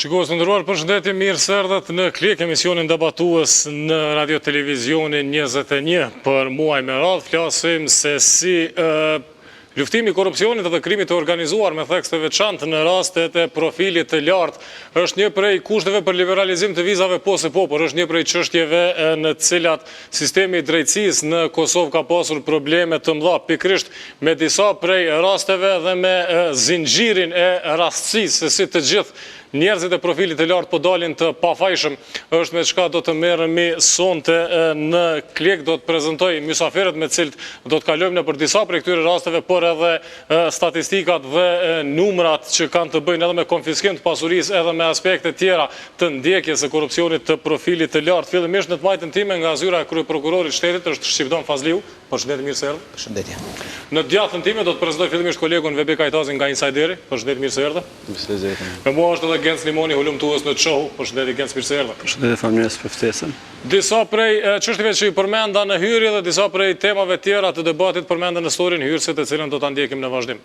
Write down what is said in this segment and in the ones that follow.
Shikues të nderuar, përshëndetje, mirë se erdhët në Klik, emisionin debatues në Radio Televizionin 21. Për muaj me radhë flasim se si luftimi i korrupsionit dhe krimit të organizuar me theks të veçantë në rastet e profilit të lartë është një prej kushteve për liberalizim të vizave po se po, por është një prej çështjeve në cilat sistemi i drejtësisë në Kosovë ka pasur probleme të mëdha, pikërisht me disa prej rasteve dhe me zinxhirin e rastësisë se si të gjithë njerëzit e profilit të lartë po dalin të pafajshem, është me çka do të merremi sonte në Klik, do të prezantoj mysafirët me cilët do të kalojmë në për disa prej këtyre rasteve, por edhe statistikat dhe numrat që kanë të bëjnë edhe me konfiskim të pasurisë, edhe me aspekte tjera të ndjekjes së korrupsionit të profilit të lartë. Fillimisht në të majtën time nga zyra e kryeprokurorit shtetit është Shqipton Fazliu. Përshëndetje, mirë se erdhë. Përshëndetje. Në djathtën time do të prezantoj fillimisht kolegun Vebi Kajtazin nga Insideri. Përshëndetje, mirë se erdhë. Me mua është edhe Genc Limoni, hulumtues në çohu. Përshëndetje, Genc, mirë se erdhë. Përshëndetje, familjes për ftesën. Disa prej çështjeve që i përmenda në hyrje dhe disa prej temave tjera të debatit përmenden në storin hyrëse të cilën do ta ndjekim në vazhdim.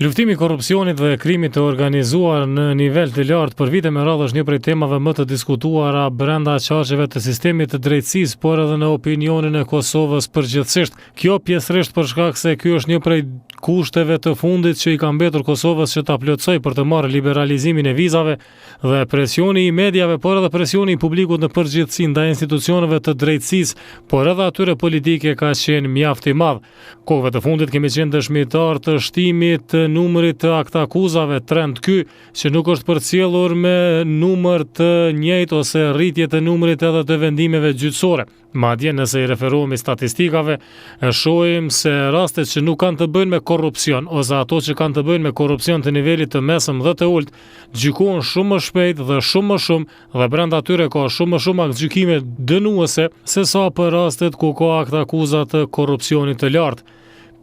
Luftimi i korrupsionit dhe krimit të organizuar në nivel të lartë për vite me radhë është një prej temave më të diskutuara brenda qarqeve të sistemit të drejtësisë, por edhe në opinionin e Kosovës përgjithsisht. Kjo pjesërisht për shkak se ky është një prej kushteve të fundit që i ka mbetur Kosovës që ta plotësoj për të marrë liberalizimin e vizave, dhe presioni i mediave, por edhe presioni i publikut në përgjithësi ndaj institucioneve të drejtësisë, por edhe atyre politike ka qenë mjaft i madh. Kohëve të fundit kemi qenë dëshmitar të shtimit të numrit të aktakuzave, trend ky që nuk është përcjellur me numër të njëjtë ose rritje të numrit edhe të vendimeve gjyqësore. Madje nëse i referohemi statistikave, shohim se rastet që nuk kanë të bëjnë me korrupsion ose ato që kanë të bëjnë me korrupsion të nivelit të mesëm dhe të ulët, gjykohen shumë më shpejt dhe shumë më shumë, dhe brenda tyre ka shumë më shumë aktgjykime dënuese se sa për rastet ku ka aktakuza të korrupsionit të lartë.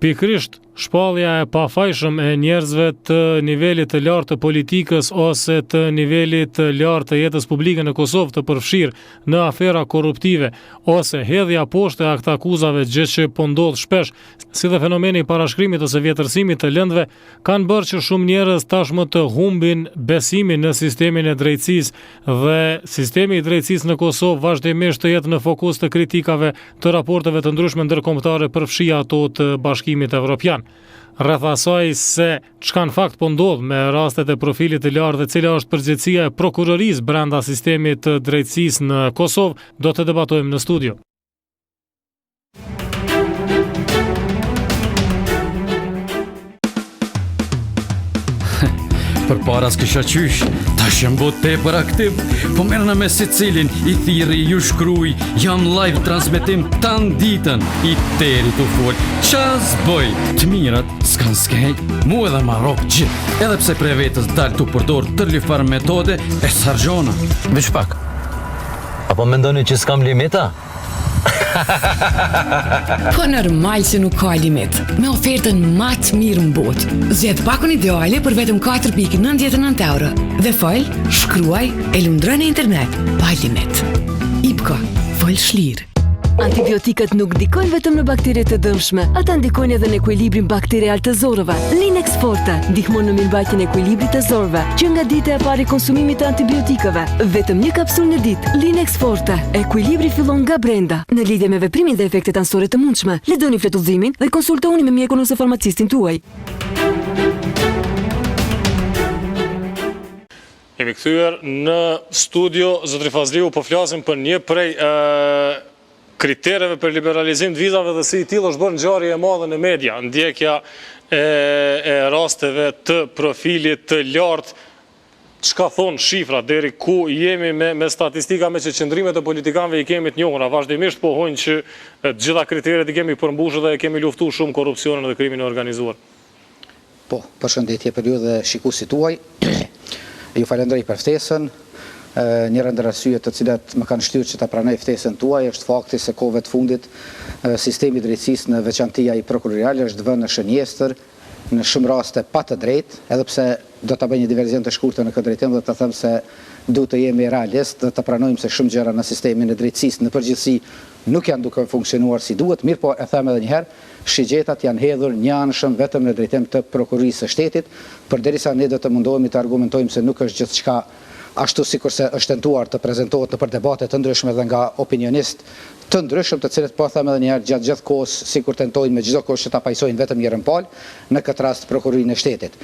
Pikërisht, shpallja e pafajshëm e njerëzve të nivelit të lartë të politikës ose të nivelit të lartë të jetës publike në Kosovë të përfshirë në afera korruptive ose hedhja poshtë e aktakuzave, gjë që po ndodh shpesh, si dhe fenomeni i parashkrimit ose vjetërsimit të lëndëve, kanë bërë që shumë njerëz tashmë të humbin besimin në sistemin e drejtësisë dhe sistemi i drejtësisë në Kosovë vazhdimisht të jetë në fokus të kritikave të raporteve të ndryshme ndërkombëtare përfshi ato të Bashkimit Evropian. Rreth asaj se çka në fakt po ndodh me rastet e profilit të lartë dhe cila është përgjegjësia e prokurorisë brenda sistemit të drejtësisë në Kosovë, do të debatojmë në studio. Për para s'kisha qysh, ta shëmbot tepër aktiv, po merrna me secilin, i thirri, ju shkruj, jam live transmetim tan ditën, i teri të fol, qas bëj, të mirat s'kan skej, mu edhe ma rop gjithë, edhe pse prej vetës dalë të përdor tërlifar metode e sargjona. Veç pak. Apo mendoni që s'kam limita? Po normal që nuk ka limit, me ofertën më të mirë në botë. Zgjedh pakun ideale për vetëm 4.99 euro. Dhe fol, shkruaj e lundro në internet, pa limit. IPCO, fol shlirë. Antibiotikat nuk ndikojnë vetëm në baktere të dëmshme, ata ndikojnë edhe në ekuilibrin bakterial të zorëve. Linex Forte ndihmon në mirëmbajtjen e ekuilibrit të zorëve, që nga dita e parë e konsumimit të antibiotikave. Vetëm një kapsul në ditë. Linex Forte, ekuilibri fillon nga brenda. Në lidhje me veprimin dhe efektet anësore të mundshme, lexoni fletudhimin dhe konsultoni me mjekun ose farmacistin tuaj. Jemi kthyer në studio, zotri Fazliu, po flasim për një prej kritereve për liberalizim të vizave dhe si i tillë është bërë ngjarje e madhe në media, ndjekja e rasteve të profilit të lartë. Çka thon shifra deri ku jemi me statistika, me që qëndrimet e politikanëve i kemi të njohura, vazhdimisht pohojnë që të gjitha kriteret i kemi përmbushur dhe e kemi luftuar shumë korrupsionin dhe krimin e organizuar. Po, përshëndetje për ju dhe shikuesit tuaj. Ju falenderoj për ftesën. Njëra ndër arsyet të cilat më kanë shtyrë që ta pranoj ftesën tuaj është fakti se kohëve të fundit sistemi i drejtësisë në veçantia i prokurorial është vënë në shënjestër në shumë raste pa të drejtë, edhe pse do ta bëj një diverzion të shkurtër në këtë drejtim dhe ta them se duhet të jemi realist dhe të pranojmë se shumë gjëra në sistemin e drejtësisë në përgjithësi nuk janë duke funksionuar si duhet, mirë po e them edhe një herë, shigjetat janë hedhur njanshëm vetëm në drejtim të prokurisë së shtetit, përderisa ne do të mundohemi të argumentojmë se nuk është gjithçka ashtu sikurse është tentuar të prezantohet nëpër debate të ndryshme dhe nga opinionistë të ndryshëm, të cilët po them edhe një herë gjatë gjithë kohës sikur tentojnë me çdo kusht që ta pajsojnë vetëm njërin palë, në këtë rast prokurorinë e shtetit.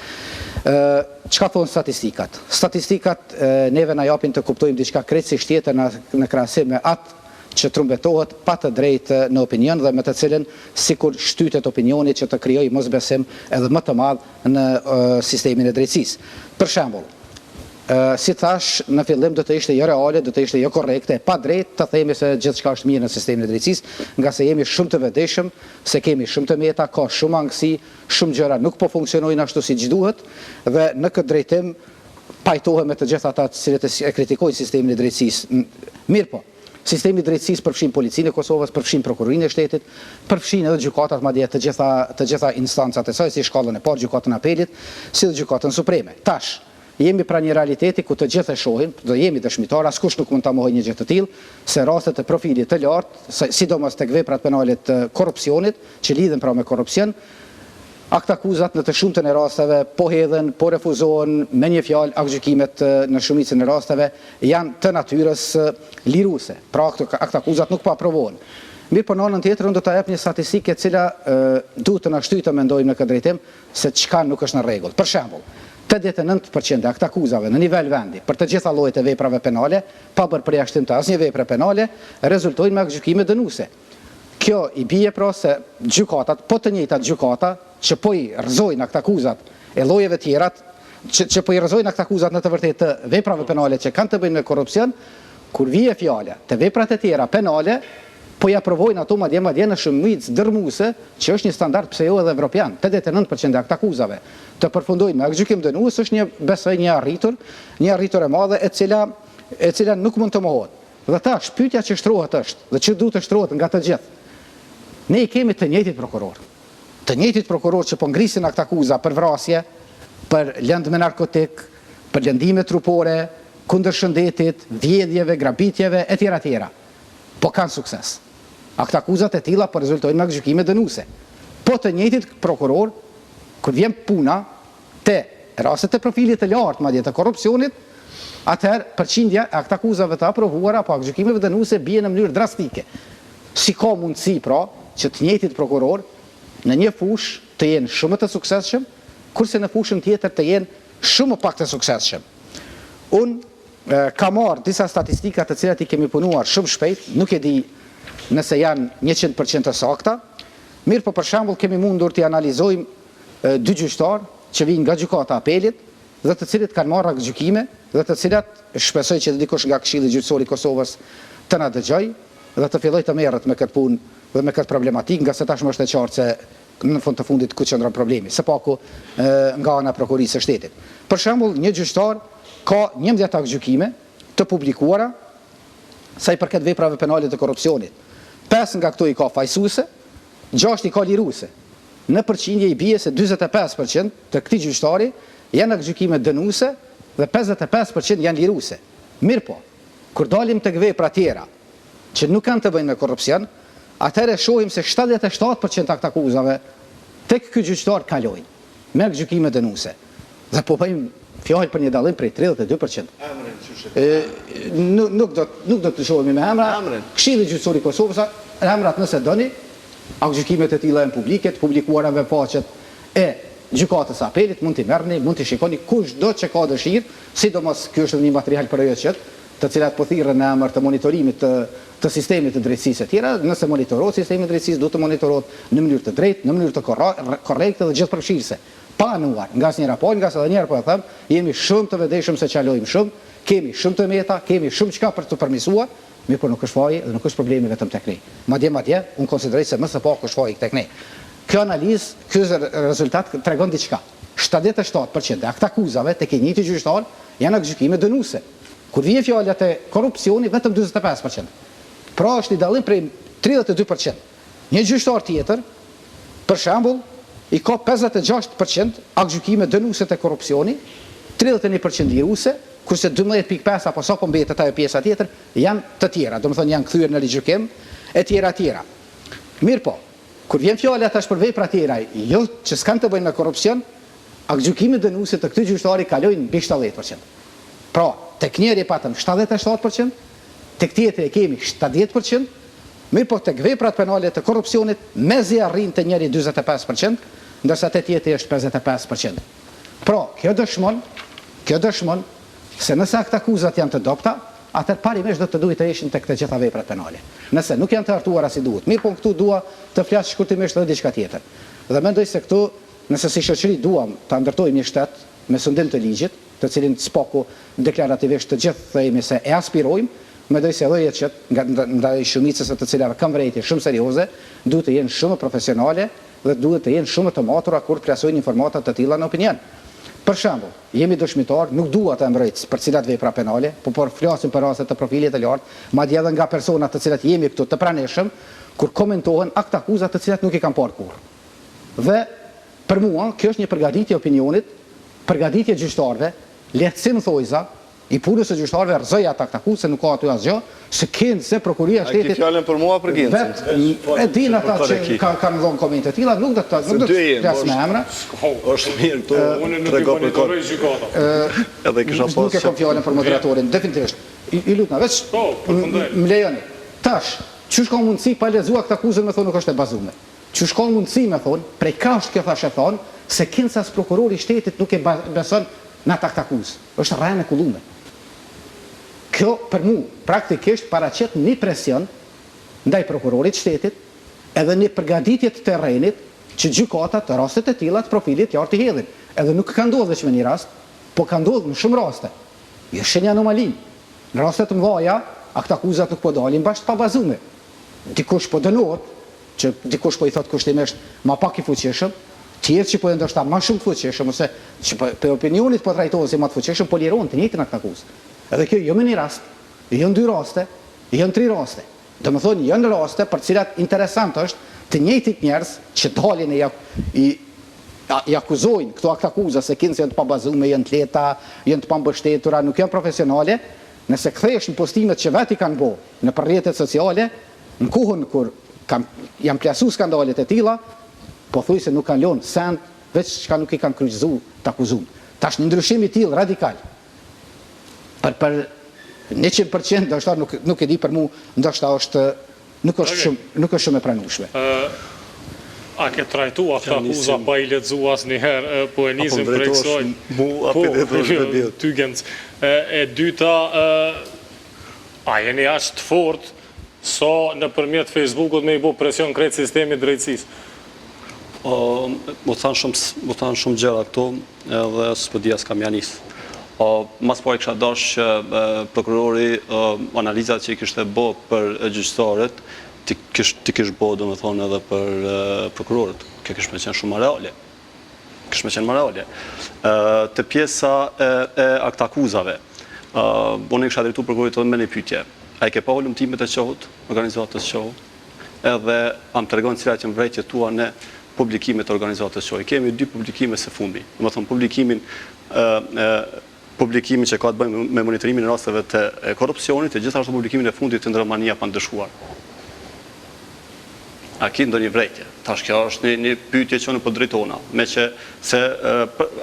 Çka thonë statistikat? Statistikat neve na japin të kuptojmë diçka krejtësisht tjetër në krahasim me atë që trumbetohet pa të drejtë në opinion dhe me të cilën sikur shtytet opinioni që të krijojë mosbesim edhe më të madh në sistemin e drejtësisë. Për shembull, si thash, në fillim do të ishte jo reale, do të ishte jo korrekte, pa drejt të themi se gjithçka është mirë në sistemin e drejtësisë, nga se jemi shumë të vetëdijshëm, se kemi shumë të meta, ka shumë angësi, shumë gjëra nuk po funksionojnë ashtu siç duhet dhe në këtë drejtim pajtohem me të gjithë ata të cilët e kritikojnë sistemin e drejtësisë. Mirë po, sistemi i drejtësisë përfshin policinë e Kosovës, përfshin prokurorinë e shtetit, përfshin edhe gjykatat, madje të gjitha instancat e saj, si shkallën e parë, gjykatën e apelit, si dhe gjykatën supreme. Tash, jemi pra një realiteti ku të gjithë e shohin, do jemi dëshmitar, askush nuk mund ta mohojë një gjë të tillë, se rastet e profilit të lartë, sidomos tek veprat penale të korrupsionit, që lidhen pra me korrupsion, aktakuzat në të shumtën e rasteve po hedhen, po refuzohen, me një fjalë aktgjykimet në shumicën e rasteve janë të natyrës liruese. Pra aktakuzat nuk po aprovohen. Mirë po në anën tjetër unë do ta jap një statistikë e cila duhet të na shtyjë të mendojmë në këtë drejtim se çka nuk është në rregull. Për shembull, 89% e aktakuzave në nivel vendi për të gjitha llojet e veprave penale, pa bërë përjashtim të asnjë vepre penale, rezultojnë me aktgjykime dënuese. Kjo i bie pra se gjykatat, po të njëjtat gjykata që po i rrëzojnë aktakuzat e llojeve tjera, që po i rrëzojnë aktakuzat në të vërtetë të veprave penale që kanë të bëjnë me korrupsion, kur vije fjala te veprat e tjera penale, po ja provojnë ato madje në shumicë dërmuese, që është një standard pse jo edhe evropian. 89% e aktakuzave të përfundojnë me aktgjykim dënues është besoj një arritur e madhe e cila nuk mund të mohohet. Dhe tash pyetja që shtrohet është, dhe që duhet të shtrohet nga të gjithë. Ne i kemi të njëjtit prokuror. Të njëjtit prokuror që po ngrisin aktakuza për vrasje, për lëndë me narkotik, për lëndime trupore, kundër shëndetit, vjedhjeve, grabitjeve etj. Po kanë sukses. Aktakuzat e tilla po rezultojnë me aktgjykime dënuese. Po të njëjtit prokuror, kur vjen puna te rastet e profilit të lartë madje të korrupsionit, atëherë përqindja e aktakuzave të aprovuara apo aktgjykimeve dënuese bie në mënyrë drastike. Si ka mundësi pra që të njëjtit prokuror në një fushë të jenë shumë të suksesshëm, kurse në fushën tjetër të jenë shumë pak të suksesshëm. Unë kam marrë disa statistika të cilat i kemi punuar shumë shpejt, nuk e di nëse janë 100% të sakta. Mirë, po për shembull kemi mundur të analizojmë 2 gjyqtarë që vijnë nga gjykata e apelit dhe të cilët kanë marrë aktgjykime dhe të cilat shpresoj që dikush nga Këshilli Gjyqësor i Kosovës të na dëgjojë dhe të filloj të merret me këtë punë dhe me këtë problematikë, nga se tashmë është e qartë se në fund të fundit ku qëndron problemi, së paku nga ana prokurisë së shtetit. Për shembull, një gjyqtar ka 11 aktgjykime të publikuara sa i përket veprave penale të korrupsionit. 5 nga këto i ka fajsuese, 6 i ka liruese. Në përqindje i bie se 45% të këtij gjyqtari janë aktgjykime dënuese dhe 55% janë liruese. Mirë po, kur dalim tek vepra tjera që nuk kanë të bëjnë me korrupsion, atëherë shohim se 77% aktakuzave tek ky gjyqtar kalojnë me aktgjykime dënuese. Dhe po bëjmë fjalë për një dallim prej 32%. Nuk do të shohemi me emra. Këshilli Gjyqësor i Kosovës, emrat nëse doni, aktgjykimet e tilla janë publike, të publikuara në webpaqet e gjykatës së apelit, mund t'i merrni, mund t'i shikoni kushdo që ka dëshirë, sidomos ky është një material për ajo të cilat po thirrën në emër të monitorimit të sistemit të drejtësisë e tjera. Nëse monitorohet sistemi i drejtësisë, duhet të monitorohet në mënyrë të drejtë, në mënyrë të korrekte dhe gjithëpërfshirëse. Pa anuar nga asnjëra palë, nga se edhe njëherë po e them, jemi shumë të vetëdijshëm se çalojmë shumë, kemi shumë të meta, kemi shumë çka për të përmirësuar, mirë po nuk është faji dhe nuk është problemi vetëm tek ne. Madje unë konsideroj se më së paku është faji tek ne. Kjo analizë, ky rezultat tregon diçka. 77% e aktakuzave tek i njëjti gjyqtar janë aktgjykime dënuese. Kur vjen fjala te korrupsioni, vetëm 45%. Pra është një dallim prej 32%. Një gjyqtar tjetër, për shembull, i ka 56% aktgjykime dënuese te korrupsioni 31% liruese, kurse 12.5 apo sa po mbetet ajo pjesa tjetër janë të tjera, domethënë janë kthyer në rigjykim e tjera. Mirë po, kur vjen fjala tash për vepra tjera, jo që s'kan të bëjnë me korrupsion, gjykimi dënuese të këtij gjyqtari kalojnë mbi 70%. Pra, tek njëri patëm 77%, tek tjetri e kemi 70%, mirë po tek veprat penale të korrupsionit mezi arrin te njëri 45%, ndërsa te tjetri është 55%. Pra, kjo dëshmon se nëse akt akuzat janë të dobta, atëherë parimisht do të duhet të ishin tek të gjitha veprat penale. Nëse nuk janë të hartuara si duhet. Mirë po këtu dua të flas shkurtimisht edhe diçka tjetër. Dhe mendoj se këtu, nëse si shoqëri duam ta ndërtojmë një shtet me sundim të ligjit, të cilin spaku deklarativisht të gjithë themi se e aspirojmë, mendoj se edhe që ndaj shumicës të cilave kanë vërejtje shumë serioze, duhet të jenë shumë profesionale dhe duhet të jenë shumë të matura kur plasojnë informata të tilla në opinion. Për shembull, jemi dëshmitar, nuk dua të emëroj për cilat vepra penale, por flasim për raste të profilit të lartë, madje edhe nga persona të cilat jemi këtu të pranishëm, kur komentohen akt akuzat të cilat nuk i kanë parë kurrë. Dhe për mua, kjo është një përgatitje opinionit, përgatitje gjyqtarëve, lehtësim thojza, i punës së gjyqtarëve rrezoja akt akuzat se nuk ka aty asgjë, se kënd se prokuria e shtetit. Ai fjalën për mua për Gencin. E din ata që kanë dhënë komente të tilla, nuk do të flas me emra. Është mirë këtu. Unë nuk e monitoroj gjykatën. Edhe kisha Nuk e kam fjalën për moderatorin, definitivisht. I lutem, veç më lejoni. Tash, çu shkon mundësi pa lexuar këtë akuzën me thonë nuk është e bazuar. Çu shkon mundësi me thonë, prej kasht kjo thashë thon, se Kencas prokurori i shtetit nuk e beson në akt akuzë. Është rrahën e kullume. Kjo për mu praktikisht paraqet një presion ndaj prokurorit shtetit edhe një përgatitje të terrenit që gjykatat të rastet e tilla të profilit të lartë i hedhin. Edhe nuk ka ndodhur vetëm në një rast, po ka ndodhur në shumë raste. Jo shenja anomali. Në raste të mëdha, akt akuzat nuk po dalin bashkë pa bazume. Dikush po dënohet, që dikush po i thot kushtimisht ma pak i fuqishëm, tjerë që po ndoshta më shumë të fuqishëm ose që për opinionit po trajtohen si më të fuqishëm, po lirohen të njëjtin akt akuzë. Edhe kjo jo me një rast, jo në 2 raste, jo në 3 raste. Domethënë jo në raste për cilat interesant është të njëjtit njerëz që dalin i akuzojnë këto akt akuza se kinse janë të pabazuara, janë të lehta, janë të pambështetura, nuk janë profesionale, nëse kthehesh në postimet që vetë kanë bërë në rrjetet sociale, në kohën kur janë plasu skandalet e tilla, po thuj se nuk kanë lënë send, veç çka nuk i kanë kryqëzuar të akuzuar. Tash një ndryshim i tillë radikal. Për 100% ndoshta nuk e di për mua, ndoshta nuk është shumë e pranueshme. A ke trajtuar këtë akuzë pa i lexuar asnjëherë, po e nisim prej kësaj. Ty Genc. E dyta, a jeni aq të fortë sa nëpërmjet Facebookut me i bë presion krejt sistemit drejtësisë? Më thanë shumë gjëra këtu edhe s'po di as kam janis. Mas po e kisha dash që prokurori analizat që i kishte bë për gjyqtarët ti kish bë domethënë edhe për prokurorët. Kjo kish më qenë shumë më reale. Te pjesa e akt akuzave. Unë kisha drejtuar prokurorit me një pyetje. Ai ke pa hulumtimet e qohut, organizatës qohut, edhe am tregon cilat janë vërejtjet tua në publikimet e organizatës qohut. Kemi 2 publikime së fundi. Domethënë publikimin që ka të bëjë me monitorimin e rasteve të korrupsionit, e gjithashtu publikimin e fundit të ndërmania pa ndëshkuar. A ki ndonjë vrejtje? Tash kjo është një pyetje që unë po drejtona, me që se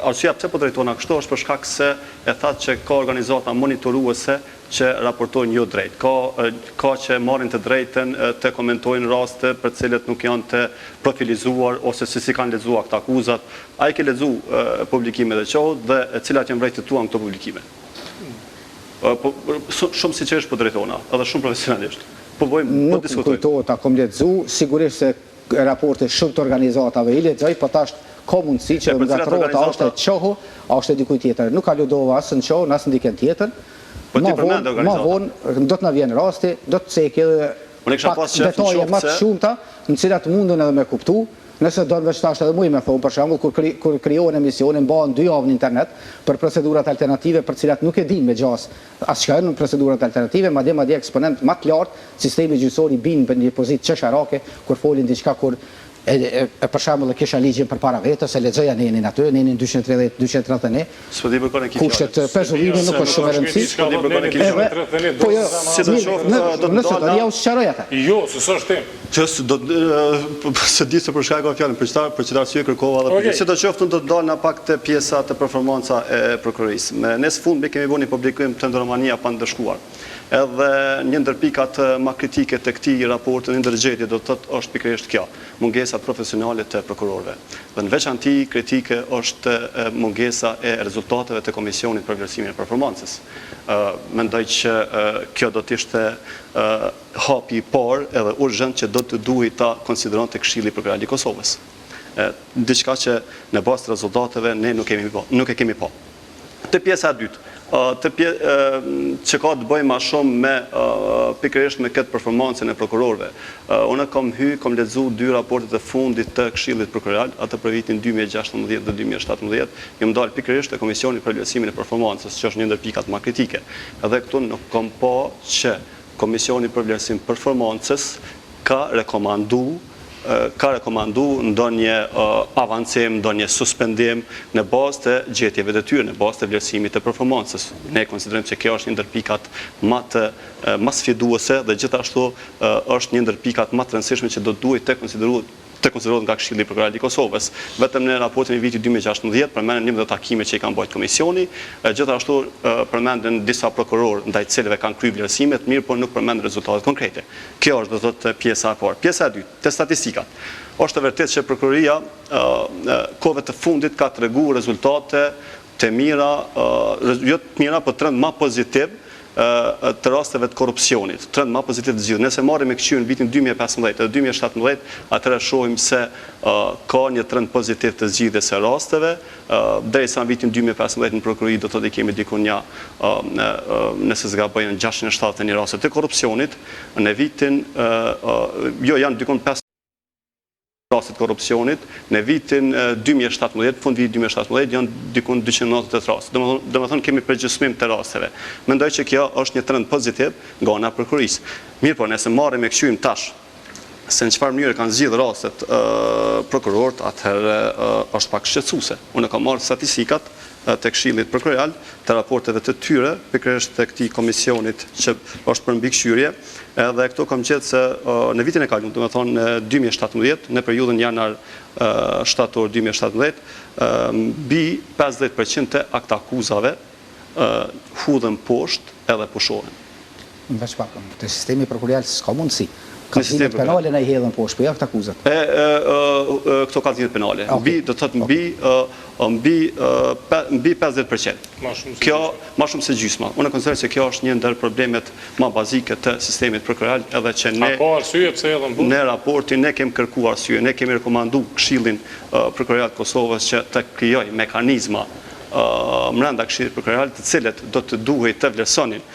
arsyeja pse po drejtona kështu është për shkak se e thatë që ka organizata monitoruese që raportojnë jo drejt. Ka që marrin të drejtën të komentojnë raste për cilët nuk janë të profilizuar ose se si kanë lexuar këta akuzat. Ai ke lexuar publikimet e qohut dhe cilat janë vërejtjet tua në këto publikime. Shumë sinqerisht po drejtona, edhe shumë profesionalisht. Po diskutojmë. Kujtohet, a kom lexuar, sigurisht se raporte shumë të organizatave i lexoj, po tash ka mundësi që nga trohet a është e qohu, a është e dikuj tjetër. Nuk ka ludova as në qohu, as në dikën tjetër. Ma vonë do të na vjen rasti, do të cekë edhe detaje më të shumta, në cilat mundun edhe me kuptu. Nëse do të veç tash edhe muj me thonë, për shembull, kur krijohen emisione, mbahen 2 javë në internet për procedurat alternative për cilat nuk e din me gjas asçka në procedurat alternative, madje eksponent më të lartë, sistemi gjyqësor i bin për një pozitë çesharake kur folin diçka kur Për shembull kisha ligjin përpara vetës, e lexoja nenin aty, nenin 230-231. S'po di për kënë Kushtet pezullimit nuk është shumë e rëndësishme. Po jo, si do të nëse ja u sqaroj ata. Jo, s'është tim. Qësë do se di se për shkak ka fjalën për çfarë arsye kërkova edhe si do qoftë do të dalë në pak të pjesa të performanca e prokurorisë. Në fund kemi bënë publikim të Romania pa ndëshkuar. Edhe një ndër pikat më kritike të këtij raporti, një ndër gjërat do të thotë është pikërisht kjo, mungesa profesionale të prokurorëve. Dhe në veçanti kritike është mungesa e rezultateve të Komisionit për vlerësimin e performancës. Mendoj që kjo do të ishte hapi i parë edhe urgjent që do të duhej ta konsideronte Këshilli Prokuroral i Kosovës. Diçka që në bazë të rezultateve ne nuk e kemi pa. Te pjesa e dytë, që ka të bëjë ma shumë me pikërisht me këtë performancën e prokurorëve. Unë kam lexu 2 raportet e fundit të Këshillit Prokuroral, atë për vitin 2016 dhe 2017, jam dalë pikërisht e Komisionit për vlerësimin e performancës, që është një ndër pikat më kritike. Edhe këtu nuk kam pa që Komisioni për vlerësim performancës ka rekomandu ndonjë avancim, ndonjë suspendim në bazë të gjetjeve të tyre, në bazë të vlerësimit të performancës. Ne konsiderojmë se kjo është një ndër pikat më sfiduese dhe gjithashtu është një ndër pikat më të rëndësishme që do duhet të konsiderohet nga Këshilli Prokuroral i Kosovës. Vetëm në raportin e vitit 2016 përmenden 11 takime që i kanë bërë komisioni, gjithashtu përmenden disa prokurorë ndaj cilëve kanë kryer vlerësimet, mirë por nuk përmenden rezultatet konkrete. Kjo është do të thotë pjesa e parë. Pjesa e dytë, te statistikat. Është e vërtetë që prokuroria kohëve të fundit ka treguar rezultate të mira, jo të mira, por trend më pozitiv të rasteve të korrupsionit, trend më pozitiv të zgjidhur. Nëse marrim me këqyrën vitin 2015 dhe 2017, atëherë shohim se ka një trend pozitiv të zgjidhjes së rasteve, derisa në vitin 2015 në prokurori do të thotë kemi diku nëse s'gaboj 671 raste të korrupsionit, në vitin janë diku 5 rastet korrupsionit, në vitin 2017, fund vitit 2017, janë dikun 298 raste. Domethënë kemi përgjithësim të rasteve. Mendoj që kjo është një trend pozitiv nga ana e prokurorisë. Mirë, por nëse marrim me këqyrim tash se në çfarë mënyre kanë zgjidhur rastet prokurorët, atëherë është pak shqetësuese. Unë kam marrë statistikat të Këshillit Prokuroral, të raporteve të tyre, pikërisht të këtij komisionit që është për mbikëqyrje, edhe këto kam gjetur se në vitin e kaluar, domethënë në 2017, në periudhën janar-shtator 2017, mbi 50% të akta akuzave hudhen poshtë edhe pushohen. Në veç pak, të sistemi prokurorial s'ka mundësi. Kallëzimet penale në i hedhën poshtë, për jakë të akuzat. Këto kallëzimet penale. Do të thotë mbi 50%. Kjo ma shumë se gjysma. Unë konsideroj se kjo është një ndër problemet më bazike të sistemit prokuroral, edhe që ne raportin ne kemi kërkuar arsye, ne kemi rekomanduar Këshillin Prokuroral të Kosovës që të krijojë mekanizma brenda Këshillit Prokuroral, të cilët do të duhej të vlerësonin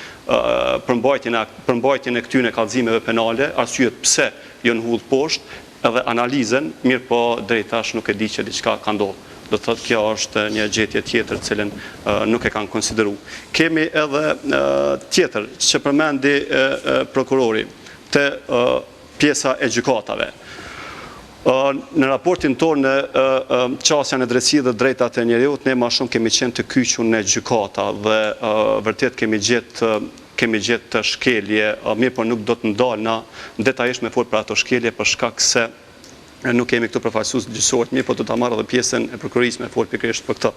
përmbajtjen e këtyre kallëzimeve penale, arsyet pse janë hudhur poshtë, edhe analizën, mirë po deri tash nuk e di që diçka ka ndodhur. Do të thotë kjo është një gjetje tjetër cilën nuk e kanë konsideruar. Kemi edhe tjetër që përmendi prokurori te pjesa e gjykatave. Në raportin tonë në qasja në drejtësi dhe drejtat e njeriut, ne ma shumë kemi qenë të kyqur në gjykata dhe vërtet kemi gjetë të shkelje, mirë por nuk do të ndalë na detajisht me folë për ato shkelje për shkak se nuk kemi këtu përfaqësues gjyqësor, mirë po do ta marrë edhe pjesën e prokurorisë me folë pikërisht për këtë.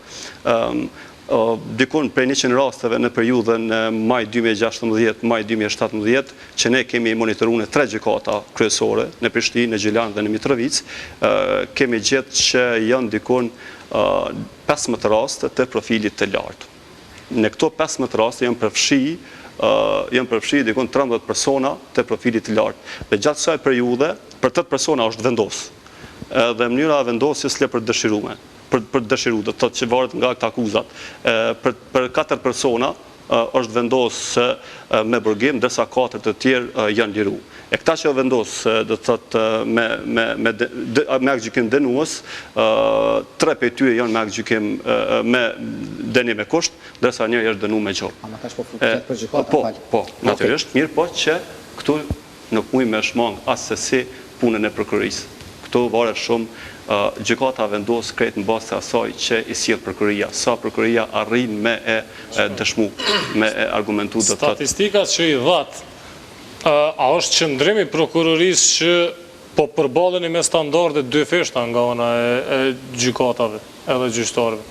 Dikun prej 100 rasteve në periudhën maj 2016, maj 2017, që ne kemi monitoruar në 3 gjykata kryesore, në Prishtinë, në Gjilan dhe në Mitrovic, kemi gjetë që janë dikun 15 raste të profilit të lartë. Në këto 15 raste janë përfshi dikun 13 persona të profilit të lartë. Dhe gjatë kësaj periudhe, për 8 persona është vendos. Dhe mënyra e vendosjes le për dëshiruar. Për dëshiru, do të thotë që varet nga këta akuzat. Për 4 persona është vendosë me burgim, ndërsa 4 të tjerë janë liru. E këta që vendos, do të thotë me akgjykim dënues, 3 prej tyre janë me akgjykim me dënim me kusht, ndërsa njëri është dënuar me gjop. Ama tash po flet për gjykata, fal. Po, natyrisht, mirë po që këtu nuk mujmë me shmang as se si punën e prokurorisë. Këto varet shumë gjykata vendos krejt në bazë të asaj që i sjell prokuroria, sa prokuroria arrin me e dëshmu, me e argumentu do të thotë. Statistikat që i dhat, a është qëndrimi prokurorisë që po përballeni me standarde dyfishta nga ana e gjykatave edhe gjyqtarëve?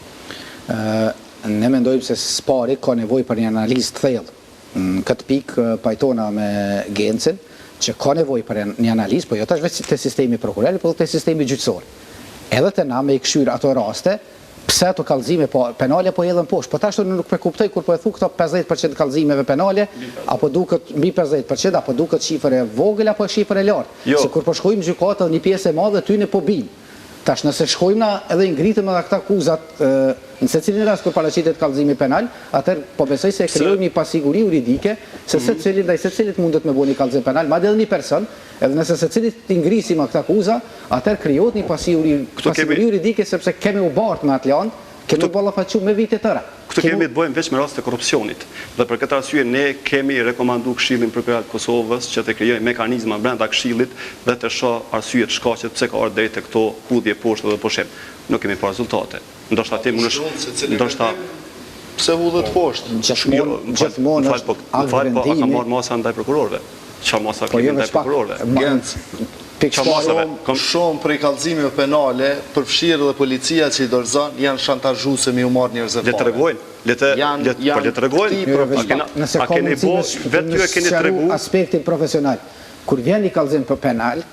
Ne mendojmë se spari ka nevojë për një analizë të thellë. Në këtë pikë pajtona me Gencin që ka nevojë për një analizë, po jo tash vetëm te sistemi prokurori, por te sistemi gjyqësor. Edhe te na me i këshyr ato raste, pse ato kallëzime penale po hedhën poshtë. Po tash unë nuk e kuptoj kur po e thu këto 50% kallëzimeve penale, apo duket mbi 50%, apo duket shifër e vogël apo shifër e lartë. Se kur po shkojmë gjykatë një pjesë e madhe ty ne po bin. Tash nëse shkojmë na edhe i ngritëm edhe këta akuzat në secilin rast kur paraqitet kallëzimi penal, atëherë po besoj se krijojmë një pasiguri juridike se secili ndaj secilit mundet me bëni kallëzim penal, madje edhe një person, edhe nëse secilit i ngrisim këta akuza, atëherë krijohet një pasiguri juridike sepse kemi u bart me atë land, kemi ballafaqur me vite tëra. Këtu kemi të bëjmë veç me rast të korrupsionit. Dhe për këtë arsye ne kemi rekomanduar Këshillin Prokurorat të Kosovës që të krijojë mekanizma brenda Këshillit dhe të shoh arsyet shkaqet pse ka ardhur deri te këto hudhje poshtë dhe pafajshem. Nuk kemi pa rezultate. Ndoshta ti mundesh, ndoshta pse hudhet poshtë? Gjithmonë është po ka marrë masa ndaj prokurorëve. Çfarë masa kemi ndaj prokurorëve? Shumë prej kallëzimeve penale, përfshirë dhe policia që i dorëzon, janë shantazhuese se mi u marrë njerëz e fare. Le të tregojnë. Nëse ka mundësi vetë ju keni treguar aspektin profesional. Kur vjen një kallëzim penal,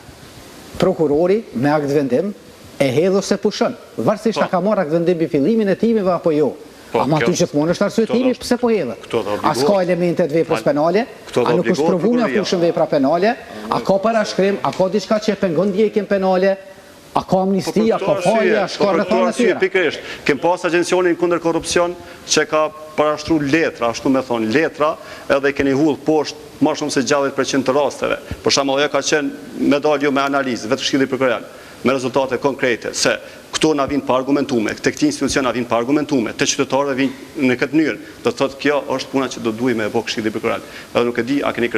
prokurori me akt vendim e hedh ose pushon. Varësisht a ka marrë akt vendim mbi fillimin e timeve apo jo. Ama aty gjithmonë është arsyetimi pse po hedhet. A s'ka elemente të veprës penale? A nuk është provuar apo është vepra penale? A ka parashkrim? A ka diçka që e pengon ndjekjen penale? A ka amnistia, a ka falje, a shka rrethana të tjera? Pikërisht, kem pas agjencionin kundër korrupsion që ka parashtruar letra, ashtu me thonë letra, edhe keni hull poshtë më shumë se 60% të rasteve. Për shembull, ajo ka qenë me dalë jo me analizë, vetë Këshilli Prokuroral, me rezultate konkrete, se këto na vinë pa argumentume, te këti institucion na vinë pa argumentume, te qytetarëve vinë në këtë mënyrë. Do të thotë kjo është puna që do duhet me bë Këshilli Prokuroral. Edhe nuk e di, a keni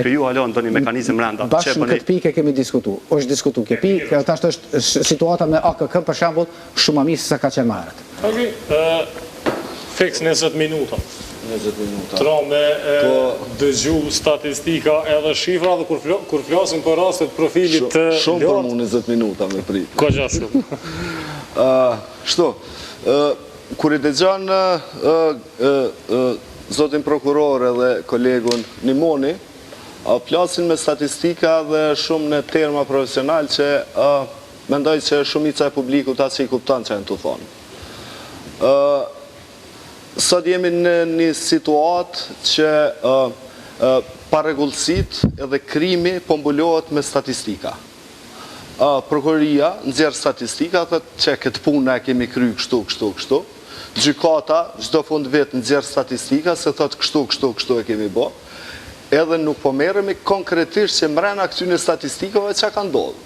krijuar hala ndonjë mekanizëm brenda? Bashkë në këtë pikë kemi diskutuar. Është diskutuar kjo pikë, tash është situata me AKK për shembull shumë më mirë se sa ka qenë më herët. Okej, fiks 20 minuta. 20 minuta. Tra me dëgju statistika edhe shifra dhe kur flasim për rastet profilit të lartë. Shumë për mu 20 minuta me prit. Ka gjatë shumë. Shto, kur i dëgjan zotin prokuror edhe kolegun Nimoni, plasin me statistika dhe shumë në terma profesional që mendoj që shumica e publikut atë që i kuptan që e në të thonë. Sot jemi në një situatë që paregullësit edhe krimi pëmbullohet me statistika. Prokuroria nxjerr statistika, thot që këtë punë e kemi kryer kështu. Gjykata çdo fund vit nxjerr statistika se thot kështu e kemi bë. Edhe nuk po merremi konkretisht që mbrana këtyre statistikave çka ka ndodhur.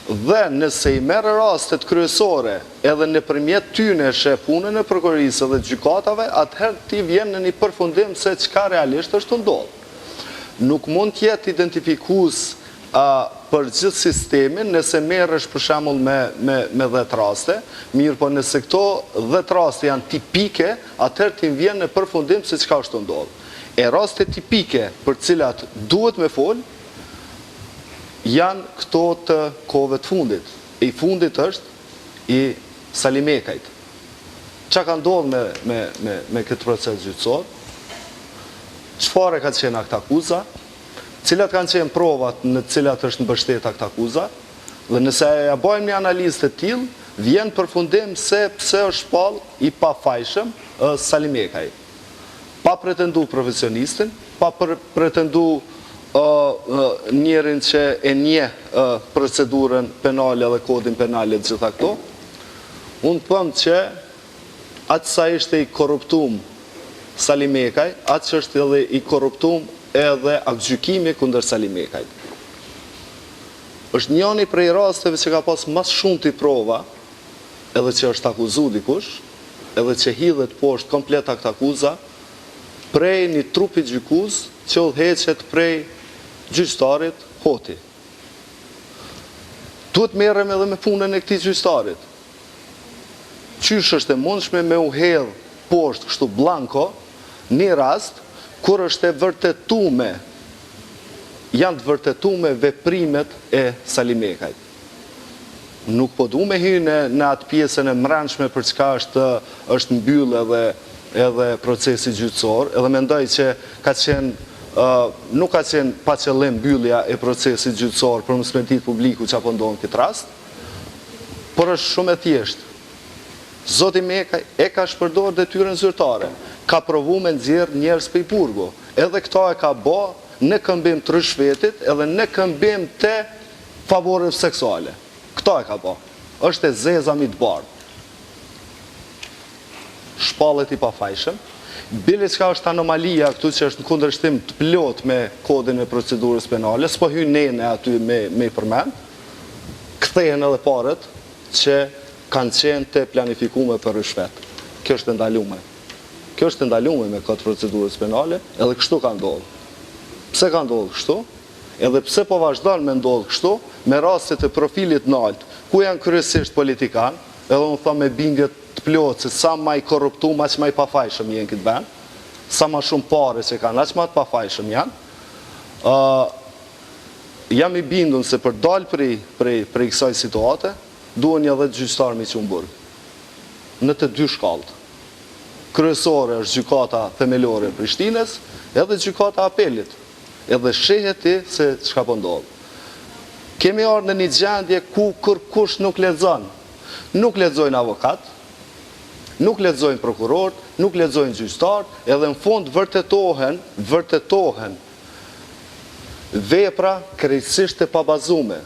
Dhe nëse i merë rastet kryesore edhe nëpërmjet tyne sheh punën e prokurorisë dhe gjykatave, atëherë ti vjen në një përfundim se çka realisht është ndodhur. Nuk mund të jetë identifikues për gjithë sistemin nëse merresh për shembull me 10 raste, mirë po nëse këto 10 raste janë tipike, atëherë ti vjen në përfundim se çka është ndodhur. E raste tipike për cilat duhet me fol janë këto të kohëve të fundit. E i fundit është i Salimekajt. Qa ka ndodhur me këtë proces gjyqësor? Çfarë ka qenë akt akuza? Cilat kanë qenë provat në cilat është mbështet akt akuza? Dhe nëse ja bëjmë një analizë të tillë, vjen përfundim se pse është shpall i pafajshem Salimekaj. Pa pretendu profesionistin, pa pretendu njerin që e nje procedurën penale dhe kodin penale të gjitha këto, unë pëmë që atë sa ishte i korruptum Salimekaj, atë që është edhe i korruptum edhe aktgjykimi kundër Salimekajt. Është njëni prej rasteve që ka pas mas shumë të prova, edhe që është akuzu dikush, edhe që hidhet poshtë komplet akt akuza, prej një trupi gjykuz që udhëheqet prej gjyqtarit Hoti. Duhet merrem edhe me punën e këtij gjyqtarit. Qysh është e mundshme me u hedh poshtë kështu blanko një rast kur është e vërtetume, janë të vërtetume veprimet e Salimekajt. Nuk po du me hynë në atë pjesën e mrenshme për çka është mbyll edhe procesi gjyqësor, edhe mendoj që nuk ka qenë pa qëllim mbyllja e procesit gjyqësor për mos me ditë publiku që apo ndonë këtë rast, por është shumë e thjeshtë. Zoti Mekaj e ka shpërdorur detyrën zyrtare, ka provu me nxjerr njerëz prej burgu, edhe këta e ka bë në këmbim të rishvetit edhe në këmbim të favoreve seksuale. Këta e ka bë. Është e zeza mi të bardhë. Shpallet i pafajshem. Bile çka është anomalia këtu që është në kundërshtim të plot me kodin e procedurës penale, s'po hyn nene aty me përmend, kthehen edhe parët që kanë qenë të planifikume për rishvet. Kjo është ndalume. Kjo është ndalume me këtë procedurës penale, edhe kështu ka ndodhur. Pse ka ndodhur kështu? Edhe pse po vazhdon me ndodhur kështu, me rastet e profilit nalt, ku janë kryesisht politikan, edhe unë thamë me bingët të plotë, se sa ma i korruptum, aq ma i pafajshëm jenë këtë vend, sa ma shumë pare që kanë, aq ma të pafajshëm janë, jam i bindun se për dalë prej kësaj situate, duhen një dhe gjyqtar mi Qumburg, në të dy shkallët. Kryesore është gjykata themelore e Prishtinës, edhe gjykata apelit, edhe sheheti se çka po ndodh. Kemi ardhur në një gjendje ku kërkush nuk lexon. Nuk lexojnë avokat, nuk lexojnë prokuror, nuk lexojnë gjyqtar, edhe në fund vërtetohen vepra krejtësisht të pabazume.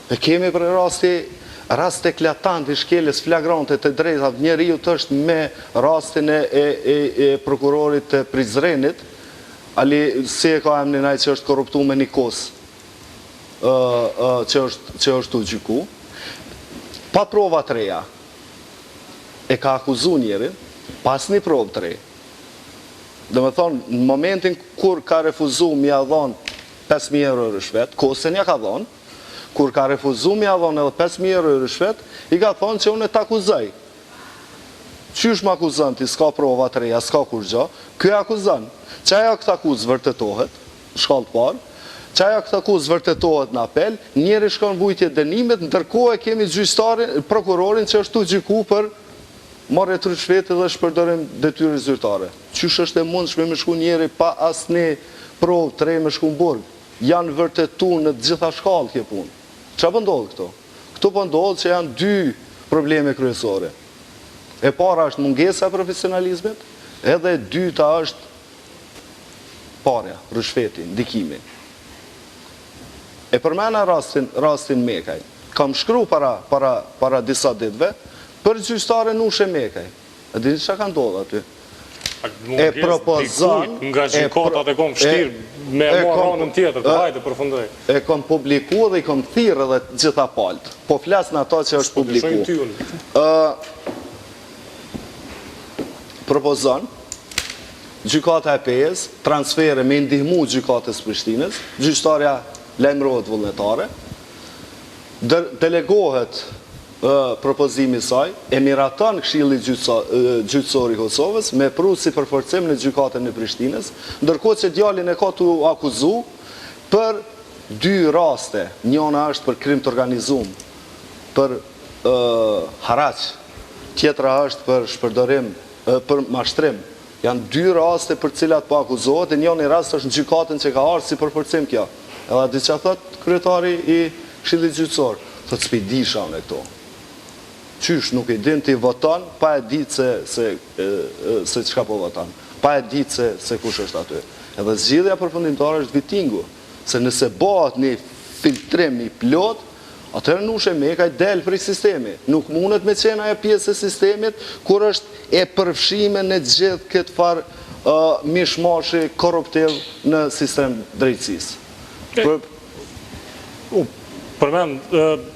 E kemi për rast eklatant i shkeljes flagrante të drejtave njeriu është me rastin e prokurorit të Prizrenit, ali si e ka emrin ai që është korruptuar me Nikos, që është u gjyku, pa prova të reja, e ka akuzu njerin, pas një provë të re. Dhe me thonë, në momentin kur ka refuzu mja dhonë 5.000 euro rishvet, kosen ja ka dhonë, kur ka refuzu mja dhonë edhe 5.000 euro rishvet, i ka thonë që unë e t'akuzaj. Qysh më akuzën ti, s'ka prova të reja, s'ka kur gjo, kjo akuzën. Qaja këtë akuzë vërtetohet, shkallë të parë, qaja këtë akuzë vërtetohet në apel, njeri shkon vujtje dënimet, ndërkohë e kemi gjyqtarin, prokurorin që është të gjyku për marrje të rishvetit dhe shpërdorim detyrës zyrtare. Qysh është e mundshme me shku njeri pa asnjë provë të re me shku në burg? Janë vërtetu në të gjitha shkallë kjo punë. Qa pëndodhë këto? Këto pëndodhë që janë dy probleme kryesore. E para është mungesa e profesionalizmit, edhe e dyta është parja, rishveti, ndikimi. E përmena rastin Mekaj. Kam shkru para disa ditëve për gjyqtare Nushe Mekaj. E dini çka ka ndodhur aty? E propozon nga gjykatat e kom vështirë me marrë anën tjetër, të hajde përfundoj. E kom publiku dhe i kom thirrë edhe gjitha palët. Po flas në ato që është publiku. Propozon gjykata e PE-s transfere me ndihmu gjykatës Prishtinës, gjyqtarja lajmërohet vullnetare, delegohet propozimi saj, e miraton Këshilli Gjyqësor i Kosovës me pru si përforcim në gjykatën e Prishtinës, ndërkohë që djalin e ka të akuzu për dy raste. Njëna është për krim të organizuar, për haraq, tjetra është për shpërdorim, për mashtrim. Janë dy raste për cilat po akuzohet, e njëni rast është në gjykatën që ka ardhur si përforcim kjo. Edhe diçka thot kryetari i Këshillit Gjyqësor, thot s'pi disha unë këto. Qysh nuk i din ti voton, pa e ditë se çka po voton, pa e ditë se kush është aty. Edhe zgjidhja përfundimtare është vitingu, se nëse bëhet një filtrim i plot, atëherë Nushe Mekaj del prej sistemi. Nuk mundet me qenë ajo pjesë e sistemit, kur është e përfshime në gjithë këtë farë mishmashi korruptiv në sistem drejtësisë. Përmend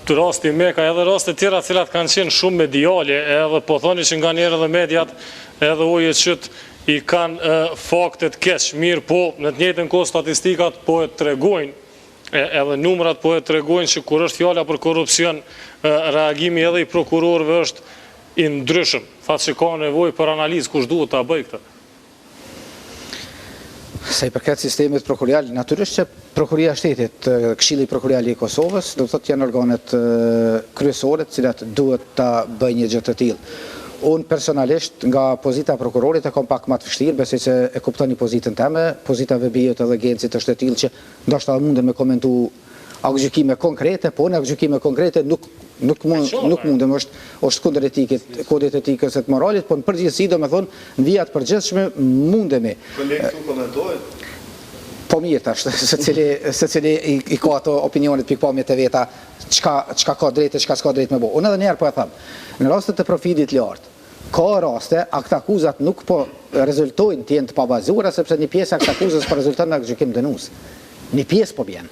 të rasti Mekaj edhe raste tjera cilat kanë qenë shumë mediale, edhe po thoni që nga njerë edhe mediat edhe uje qëtë i kanë faktet keq, mirë po në të njëjtën kohë statistikat po e tregojnë Edhe numrat po e tregojnë që kur është fjala për korrupsion, reagimi edhe i prokurorëve është i ndryshëm. Thatë që ka nevojë për analizë kush duhet ta bëjë këtë. Sa i përket sistemit prokurorial, natyrisht që Prokuria e Shtetit, Këshilli Prokurorial i Kosovës, do të thotë janë organet kryesore të cilat duhet ta bëjnë një gjë të tillë. Unë personalisht nga pozita e prokurorit e kam pak më të vështirë, besoj se e kuptoni pozitën time, pozita VB-jut edhe agencit është e tillë që ndoshta mundem me komentu gjykime konkrete, po në gjykime konkrete nuk mundem, është kundër etikit, kodit etikës e të moralit, po në përgjithësi do me thonë, në vijat përgjithshme mundemi. Kolegë tu komentojnë? Po mirë tash, se cili i ka ato opinionet pikpamjet e veta, çka ka drejt e çka s'ka drejt me bo. Unë edhe njerë po e them, në rastet të profilit lartë, ka raste, akt akuzat nuk po rezultojnë të jenë të pabazuara, sepse një pjesë akt akuzës po rezulton në gjykim dënues. Një pjesë po bjen.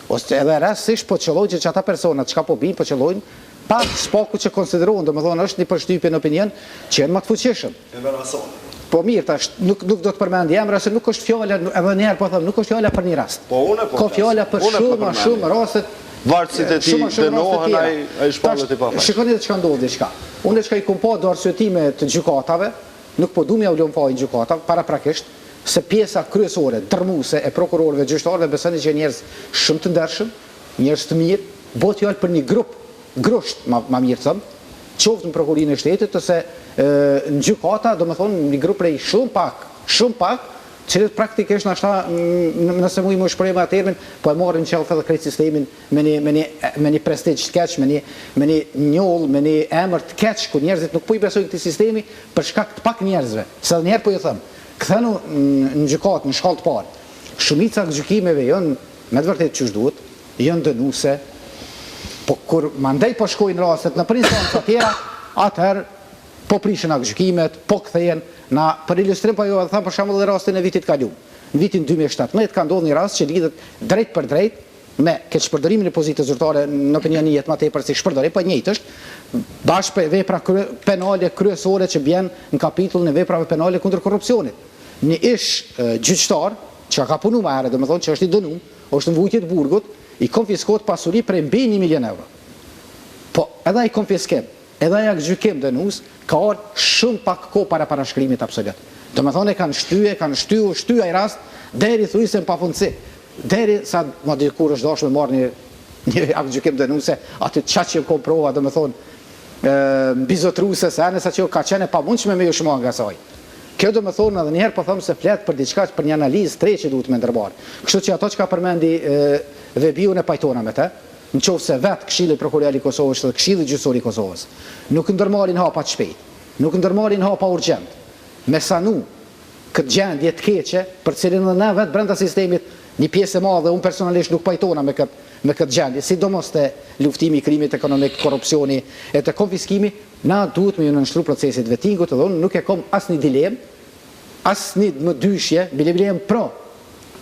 Ose edhe rastësisht po qëllojnë që ata personat çka po bijnë, po qëllojnë pak spaku që konsiderohen, domethënë është një përshtypje në opinion që janë më të fuqishëm. Po mirë tash, nuk do të përmend emra se nuk është fjala, edhe një herë po them, nuk është fjala për një rast. Po unë po. Ka fjala për shumë raste. Varësit e ti dënohen ai shpallët i pafajshëm. Shikoni edhe çka ndodh diçka. Unë çka i kam pa do arsyetime të gjykatave, nuk po duam ja ulëm fajin gjykatave paraprakisht, se pjesa kryesore dërmuese e prokurorëve gjyqtarëve besoni që njerëz shumë të ndershëm, njerëz të mirë, bëhet fjalë për një grup grosht, ma mirë thëmë, qoftë në Prokurinë e Shtetit ose në gjykata, do me thonë një grup prej shumë pak, që praktikisht në ashta, nëse mu i më shprejme atë termin, po e marrin qelf edhe krejt sistemin me një prestigj të keq, me një njoll, me një emër të keq, ku njerëzit nuk po i besojnë këtij sistemi për shkak të pak njerëzve. Se edhe njerë po ju thëmë, këthenu në gjykatë, në shkallë të parë, shumica gjykimeve janë me të vërtet ç'është duhet, janë dënuese, po kur mandej po shkojnë rastet në instanca tjera, atëherë po prishin gjykimet, po kthehen për ilustrim po ju them për shembull rastin e vitit kaluar. Në vitin 2017 ka ndodhur një rast që lidhet drejt për drejt me keqpërdorimin e pozitës zyrtare në opinionin jet më tepër se shpërdorim, po njëjtë është bashkë vepra penale kryesore që bjen në kapitullin e veprave penale kundër korrupsionit. Një ish gjyqtar që ka punuar më herët, domethënë që është i dënuar, është në vujtje të burgut, i konfiskohet pasuri prej mbi 1 milion euro. Po edhe ai konfiskim, edhe ai gjykim dënues ka ardhur shumë pak kohë para parashkrimit absolut. Domethënë kanë shtyë ai rast deri thujse në pafundsi. Deri sa më dikur është dashur me marrë një akt gjykim dënuese, aty çaq që ka prova, domethënë bizotruese se anësa që ka qenë e pamundshme me ju shmoa nga saj. Kjo do më thonë edhe njëherë po them se flet për diçka për një analizë tre që duhet me ndërmarr. Kështu që ato që ka përmendi Vebiu ne pajtona me të, nëse vetë Këshilli Prokurorial i Kosovës dhe Këshilli Gjyqësor i Kosovës nuk ndërmarrin hapa të shpejt, nuk ndërmarrin hapa urgjent, me sanu këtë gjendje të keqe, për cilën edhe ne vetë brenda sistemit një pjesë e madhe, unë personalisht nuk pajtona me këtë gjendje, sidomos të luftimi i krimit ekonomik, korrupsioni e të konfiskimi, na duhet me ju nënshtru procesit vettingut, edhe unë nuk e kam asnjë dilemë, asnjë më dyshje, bilem pro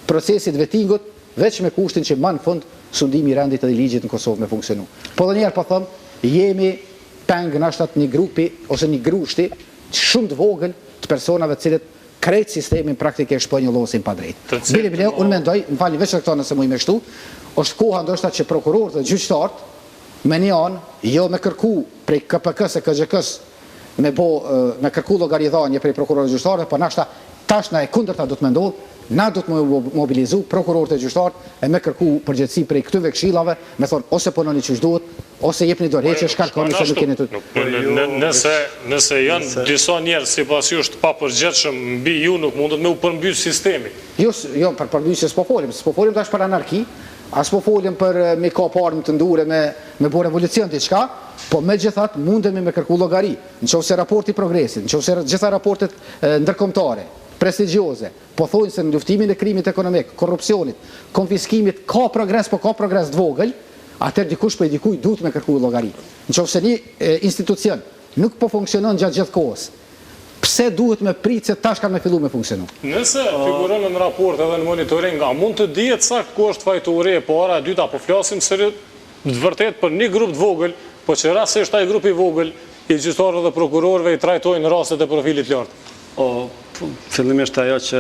procesit vettingut, veç me kushtin që më në fund sundimi i rendit edhe ligjit në Kosovë me funksionu. Po dhe njerë po them, jemi peng në ashtat një grupi ose një grushti shumë të vogël të personave të cilët krejt sistemin praktikisht po njollosin pa drejt. Bile, unë mendoj, më falni veç këto nëse mu i me shtu, është koha ndoshta që prokurorët dhe gjyqtarët me një anë, jo me kërku prej KPK-s e KGK-s me kërku llogaridhanje prej prokurorëve gjyqtarëve, po nashta tash na e kundërta do të mendoj, na do të mobilizu prokurorët e gjyqtarët e me kërku përgjegjësi prej këtyre këshillave, me thonë ose punoni ç'është duhet, ose jepni dorëheqje shkarkoni se nuk keni të. Nëse janë disa njerëz sipas jush të papërgjithshëm mbi ju nuk mundet me u përmbys sistemi. Jo, për përmbysje s'po folim tash për anarki, as po folim për me kap armë të ndure me bo revolucion diçka, po megjithatë mundemi me kërku llogari, nëse raporti progresit, nëse gjitha raportet ndërkombëtare, prestigjioze, po thonë se në luftimin e krimit ekonomik, korrupsionit, konfiskimit ka progres, po ka progres të vogël, atëherë dikush për dikuj duhet me kërku llogari. Nëse një institucion nuk po funksionon gjatë gjithë kohës, pse duhet me pritë se tash kanë me fillu me funksionu? Nëse figuron në raport edhe në monitoring, a mund të dihet sa ku është fajtori e para, e dyta, po flasim se vërtet për një grup të vogël, po që rastësisht ai grupi i vogël i gjyqtarëve dhe prokurorëve i trajtojnë rastet e profilit lartë. Fillimisht ajo që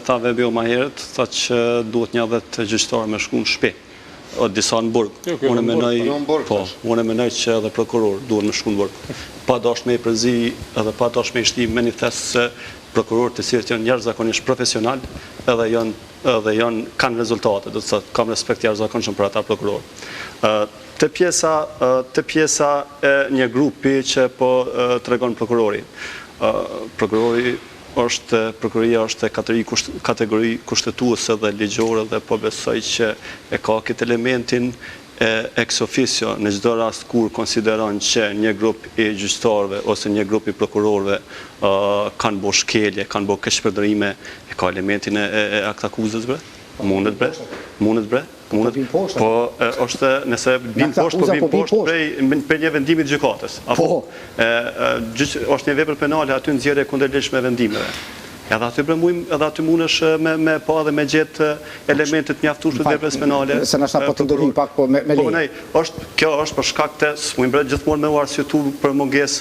tha Vebiu më herët, tha që duhet një 10 gjyqtarë me shku në shtëpi. disa në burg. Unë mendoj që edhe prokuror duhet me shku në burg. Pa dash me përzi edhe pa dash me shti manifest se prokurorët të cilët janë jashtëzakonisht profesional edhe kanë rezultate, do të thotë kam respekt jashtëzakonshëm për ata prokurorë. Te pjesa e një grupi që po tregon prokurori. Prokuroria është kategori kushtetuese dhe ligjore dhe po besoj që e ka këtë elementin ex officio në çdo rast kur konsideron që një grup i gjyqtarëve ose një grup i prokurorëve kanë bo shkelje, kanë bo keqpërdorime, e ka elementin e akt akuzës bre? Mundet bre? Po është nëse bin poshtë për një vendimit gjykatës. Është një vepër penale aty nxjerrje kundërligjshme vendimeve. Edhe aty mundesh me pa dhe me gjetë elementet mjaftueshme të veprës penale. Se na po të ndërhyj pak po me leje. Kjo është për shkak të smujmë gjithmonë me u arsyetu për mungesë,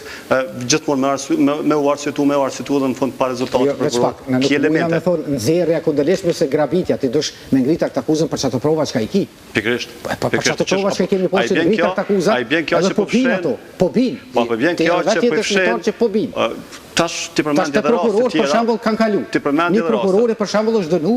gjithmonë me u arsyetu dhe në fund pa rezultate prokuror. Ki elemente. Me thonë nxjerrja kundërligjshme se grabitja, ti dosh me ngrit akt akuzën për çato prova çka i ki. Pikërisht. Për çato prova që kemi poshtë ngrit akt akuzën. Ai bën kjo që po fshen. Po bin. Po bën kjo që po fshen. Tash ti përmend edhe raste të tjera. Për shembull kanë kalu. Një prokuror për shembull është dënu,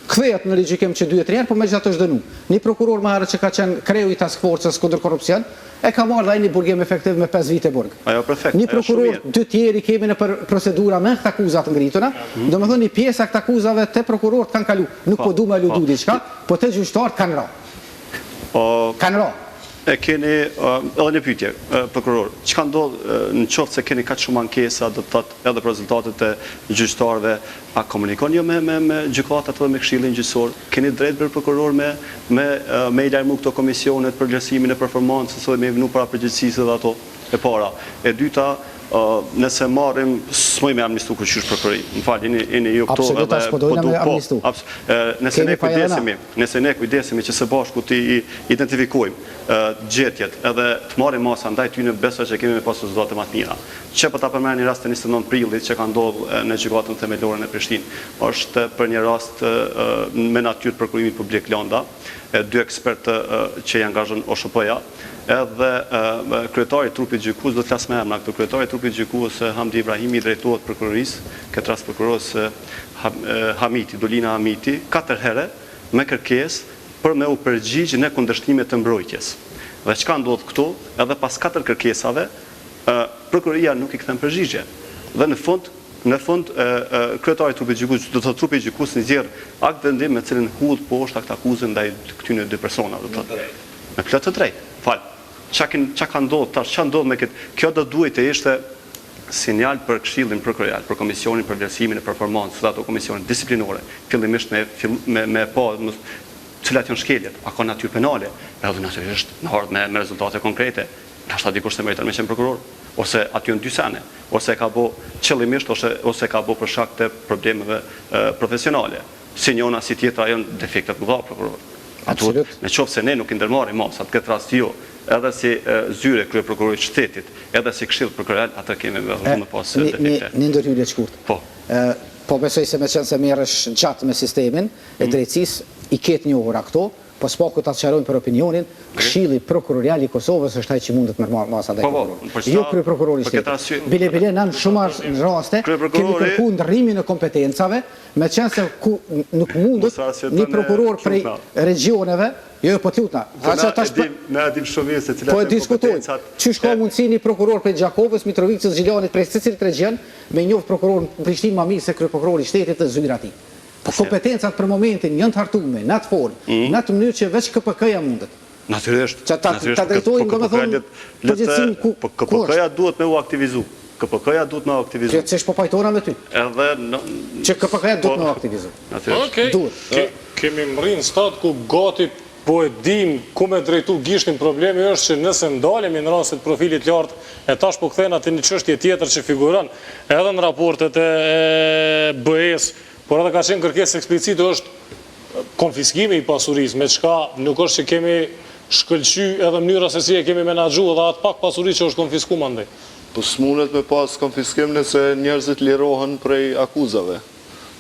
kthehet në gjykim që 2-3 herë, por megjithatë është dënu. Një prokuror më herët që ka qenë kreu i task force-s kundër korrupsion, e ka marrë ai një burgim efektiv me 5 vite burg. Ajo perfekt. Një prokuror 2 tjerë kemi në procedura me akt akuzat ngrituna, domethënë një pjesë akt akuzave te prokurorët kanë kalu. Nuk po duam aludu diçka, po te gjyqtarët kanë ra. Kanë ra. E keni edhe një pyetje, prokuror, çka ndodh në qoftë se keni kaq shumë ankesa, do të thotë edhe për rezultatet e gjyqtarëve, a komunikon jo me gjykatat dhe me këshillin gjyqësor? Keni drejt për prokuror me i lajmu këto komisionet për vlerësimin e performancës dhe me vënë para përgjegjësisë dhe ato e para. E dyta, nëse marrim s'moj me amnistu kërqysh prokurori. Më falë, jeni ju këto nëse ne kujdesemi që së bashku të identifikojmë gjetjet edhe të marrim masa ndaj tyne besoj që kemi me pas rezultate më të mira. Që po ta përmend një rast të 29 prillit që ka ndodhur në gjykatën themelore në Prishtinë. Është për një rast me natyrë prokurimit publik Landa, 2 ekspertë që i angazhon OSHP-ja, edhe kryetari i trupit gjykues, do të flas me emra këtu, kryetari i trupit gjykues Hamdi Ibrahimi drejtohet prokurorisë, këtë rast prokurorës Hamiti, Dolina Hamiti, 4 herë me kërkesë për me u përgjigj në kundërshtimet të mbrojtjes. Dhe çka ndodh këtu, edhe pas 4 kërkesave, prokuroria nuk i kthen përgjigje. Dhe në fund kryetari i trupit gjykues, do të thotë trupi gjykues nxjerr akt vendim me cilin hudh poshtë akt akuzën ndaj këtyre 2 personave, do të thotë. Me plot të drejtë. Fal. Çka ka ndodhur tash, çka ndodh me këtë? Kjo do duhet të ishte sinjal për këshillin prokurorial, për komisionin për vlerësimin e performancës dhe ato komisionin disiplinore, fillimisht me pa cilat janë shkeljet, a ka natyrë penale, edhe natyrisht në ardhmë me rezultate konkrete. Ndoshta dikush se meriton me qenë prokuror, ose aty janë 2 sene, ose ka bo qëllimisht ose ka bo për shkak të problemeve profesionale. Si njëna si tjetra janë defektet më dha prokuror. Në qoftë se ne nuk i ndërmarrim masat këtë rast jo, edhe si zyre kryeprokurorit shtetit, edhe si këshill prokurorial, atë kemi me pas defekte. Një ndërhyrje të shkurtër. Po besoj se me qenë se merresh gjatë me sistemin e drejtësisë, i ketë një ora këto, po s'paku ta sqarojmë për opinionin, Këshilli Prokurorial i Kosovës është ai që mundet me marrë masa ndaj prokurorit. Jo kryeprokurori i shtetit. Bile në shumë raste kemi kërkuar ndrrimin e kompetencave, me qenë se nuk mundet një prokuror prej regioneve, jo po t'lutna. Ne dim shumë se cilat po e diskutojmë. Çish ka mundësi një prokuror prej Gjakovës, Mitrovicës, Zhilanit, prej secilit region, me një prokuror në Prishtinë më mirë se kryeprokurori i shtetit të Zyrati. Po kompetencat për momentin janë të hartuar në atë formë, në atë mënyrë që veç KPK-ja mundet. Natyrisht. Ta drejtojnë domethënë përgjithësinë ku KPK-ja duhet me u aktivizu. KPK-ja duhet me u aktivizu. Që s'po pajtona me ty. Edhe që KPK-ja duhet me u aktivizu. Okej. Kemi rrinë stat ku gati po e dim ku me drejtu gishtin. Problemi është që nëse ndalemi në rastet profilit lartë, e tash po kthehen atë një çështje tjetër që figuron edhe në raportet e BE-s, por edhe ka qenë kërkesë eksplicite është konfiskimi i pasurisë, me çka nuk është që kemi shkëlqy edhe mënyra se si e kemi menaxhu edhe atë pak pasuri që është konfiskuar mandej. Po s'mundet me pas konfiskim nëse njerëzit lirohen prej akuzave,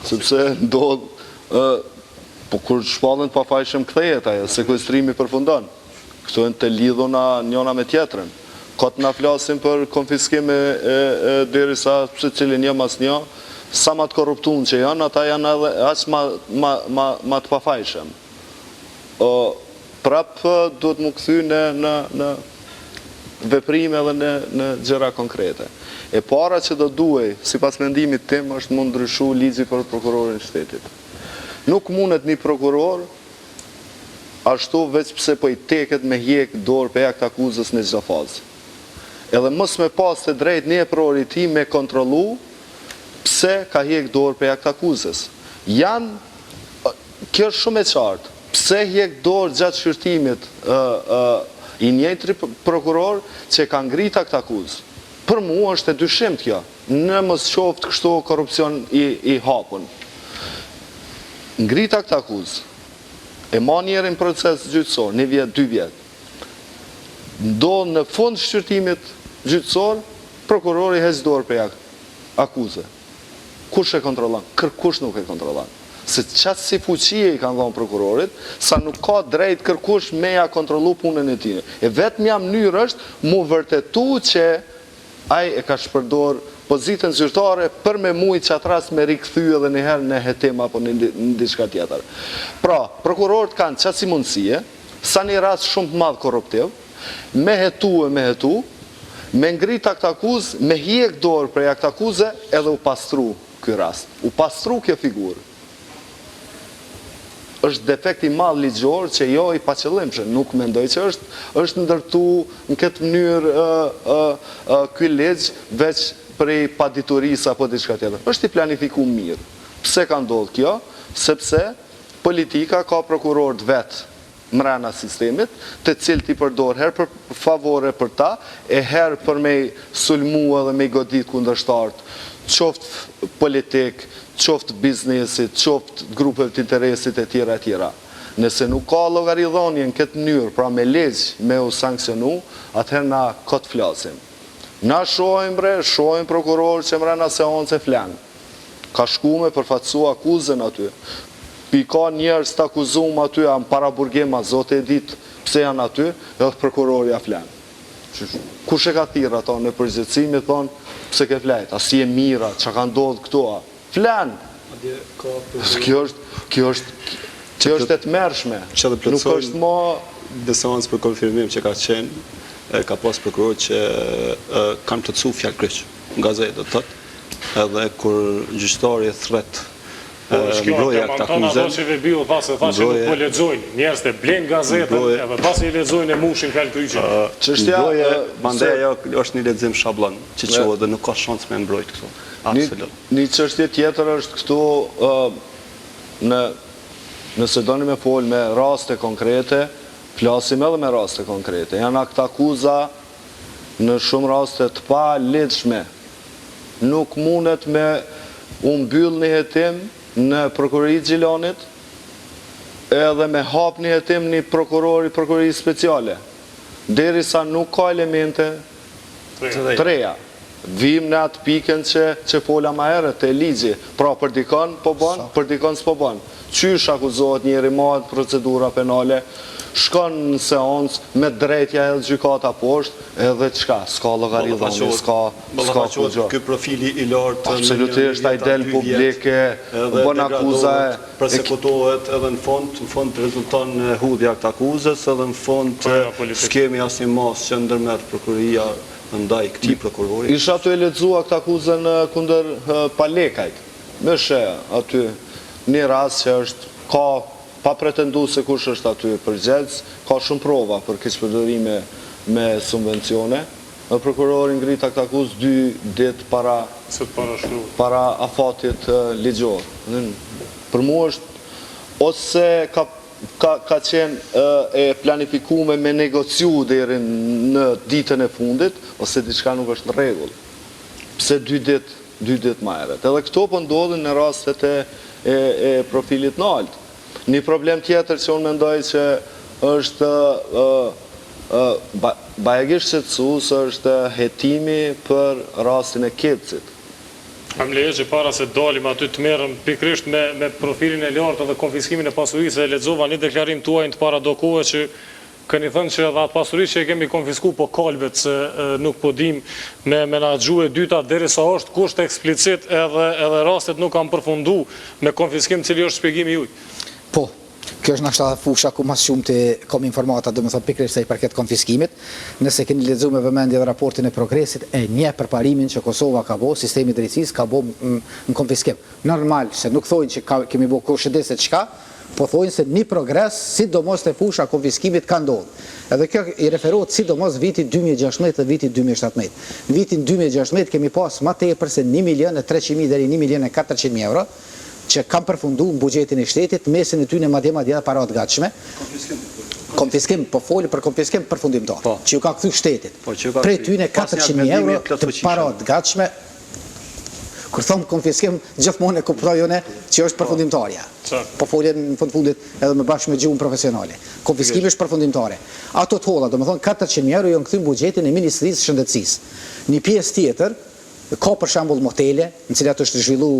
sepse ndodh Po kur shpallën pafajshem kthehet ajo, sekuestrimi përfundon. Këto janë të lidhuna njëna me tjetrën. Ka të na flasim për konfiskim derisa secili një mas një, sa ma të korruptuar që janë, ata janë edhe aq ma të pafajshem. Prap duhet mu kthy në veprime dhe në gjëra konkrete. E para që do duhej, sipas mendimit tim, është mund ndryshu ligji për prokurorin e shtetit. Nuk mundet një prokuror ashtu veç pse po i teket me hjek dorë për akt akuzës në çdo fazë. Edhe mos me pas të drejt një prori ti me kontrollu pse ka hjek dorë për akt akuzës. Kjo është shumë e qartë. Pse hjek dorë gjatë shqyrtimit i njëjtri prokuror që ka ngrit akt akuzë. Për mua është e dyshim kjo. Në mos qoftë kështu korrupsion i hapun. Ngrit akt akuzë. E ma njerën proces gjyqësor, 1 vjet, 2 vjet. Ndodhë në fund shqyrtimit gjyqësor, prokurori hes dorë për akuzë. Kush e kontrollan? Kërkush nuk e kontrollan. Se qatë si fuqie i kanë dhonë prokurorit, sa nuk ka drejt kërkush me ja kontrollu punën e tine. E vetëm ja mënyrë është mu vërtetu që ai e ka shpërdor pozitën zyrtare për me mujt që atë rast me rikëthy edhe njëherë në hetim apo në diçka tjetër. Pra, prokurorët kanë qatë si mundësie, sa një rast shumë të madhë korruptiv, me hetu, me ngrit akt akuzë, me hjek dorë për akt akuzë edhe u pastru ky rast. U pastru kjo figurë. Është defekt i madh ligjor që jo i paqëllimshëm, nuk mendoj që është ndërtu në këtë mënyrë ky ligj veç prej paditurisë apo diçka tjetër. Është i planifikuar mirë. Pse ka ndodhur kjo? Sepse politika ka prokurorët vet mrena sistemit, të cilët i përdor herë për favore për ta, e herë për me sulmu edhe me godit kundërshtarët, qoftë politik, qoftë biznesit, qoftë grupeve të interesit e tjera. Nëse nuk ka llogaridhënie në këtë mënyrë, pra me ligj me u sanksionu, atëherë na kot flasim. Na shohim prokuror që mrena seance flan. Ka shku me përfatsu akuzën aty. Ka njerëz të akuzum aty, janë para burgema, zote e ditë pse janë aty, edhe prokurori ja flan. Kush e ka thirrë ato në përgjithësi, thonë pse ke flajt, a si e mira, që ka ndodhë këto, flan. Kjo është e të mërshme. Nuk është më... Dhe seancë për konfirmim që ka qenë, ka pas prokuror që kanë plotësu fjalë kryq në gazetë, do thotë, edhe kur gjyqtari e thret mbrojtja akt akuzën. Nuk po lexojnë, njerëz të blenë gazetën, edhe pasi e lexojnë e mushin fjalë kryqe. Mandej ajo është një lexim shablon, që quhet dhe nuk ka shans me mbrojt këtu. Absolut. Një çështje tjetër është këtu, nëse doni me fol me raste konkrete, flasim edhe me raste konkrete. Janë akt akuza në shumë raste të pa lehtëshme. Nuk mundet me mbyll një hetim në prokurorisë Gjilanit edhe me hap një hetim një prokurorisë speciale. Derisa nuk ka elemente të reja. Vim në atë pikën që fola ma herët të ligji. Pra për dikon po bën, për dikon s'po bën. Qysh akuzohet njëri mahet procedura penale, shkon në seancë me drejtja e gjykata poshtë edhe çka, s'ka llogaridhënie, s'ka gjë. Ky profili i lartë absolutisht ai del publike, bën akuza, përsekutohet edhe në fund rezulton hudhja akt akuzës, edhe në fund skemi asnjë mos që ndërmerr prokuroria ndaj këtij prokurori. Isha aty e lexua akt akuzën kundër Palekajt. Më shë aty një rast që është ka pa pretendu se kush është aty përgjegjës, ka shumë prova për keqpërdorime me subvencione. Prokurori ngrit akt akuzë 2 ditë para afatit ligjor. Për mua është ose ka qenë e planifikume me negociu deri në ditën e fundit, ose diçka nuk është në rregull. Pse 2 ditë më herët. Edhe këto po ndodhin në rastet e profilit në altë. Një problem tjetër që unë mendoj që është bajagisht shqetësues është hetimi për rastin e Kepcit. Më leje që para se dalim aty të merrem pikërisht me profilin e lartë dhe konfiskimin e pasurisë, lexova një deklarim tuaj të para do kohë që keni thënë që edhe atë pasuri që e kemi konfisku po kalbet se nuk po dim me menaxhu e dyta derisa është kusht eksplicit edhe rastet nuk kanë përfundu me konfiskim cili është shpjegimi juaj. Po, kjo është nashta fusha ku mas shumë të kom informata, do më thënë pikërisht se i përket konfiskimit. Nëse keni lexuar me vëmendje dhe raportin e progresit e një përparimin që Kosova ka bo, sistemi drejtësisë ka bo në konfiskim. Normal, se nuk thojnë që kemi bo kushëdese çka, po thojnë se një progres, sidomos të fusha konfiskimit ka ndodhë. Edhe kjo i referohet sidomos vitit 2016 dhe vitit 2017. Në vitin 2016 kemi pas ma tepër se 1.300.000 deri 1.400.000 euro, që kam përfundu në bugjetin e shtetit, mesin e tyne madje dhe parat gatshme. Konfiskim, po folë për konfiskim përfundimtar, që ju ka këthy shtetit. Prej tyne 400.000 euro të parat gatshme. Kur thomë konfiskim, gjithmonë e kuptojone që është përfundimtarja. Po foljen në fundit edhe me bashkë me gjuhën profesionale. Konfiskimi është përfundimtare. Ato të holla, do më thonë 400.000 euro jo në këthym bugjetin e Ministrisë Shëndetësisë. Një pjesë tjetër, ka për shembull motele, në cilat është zhvillu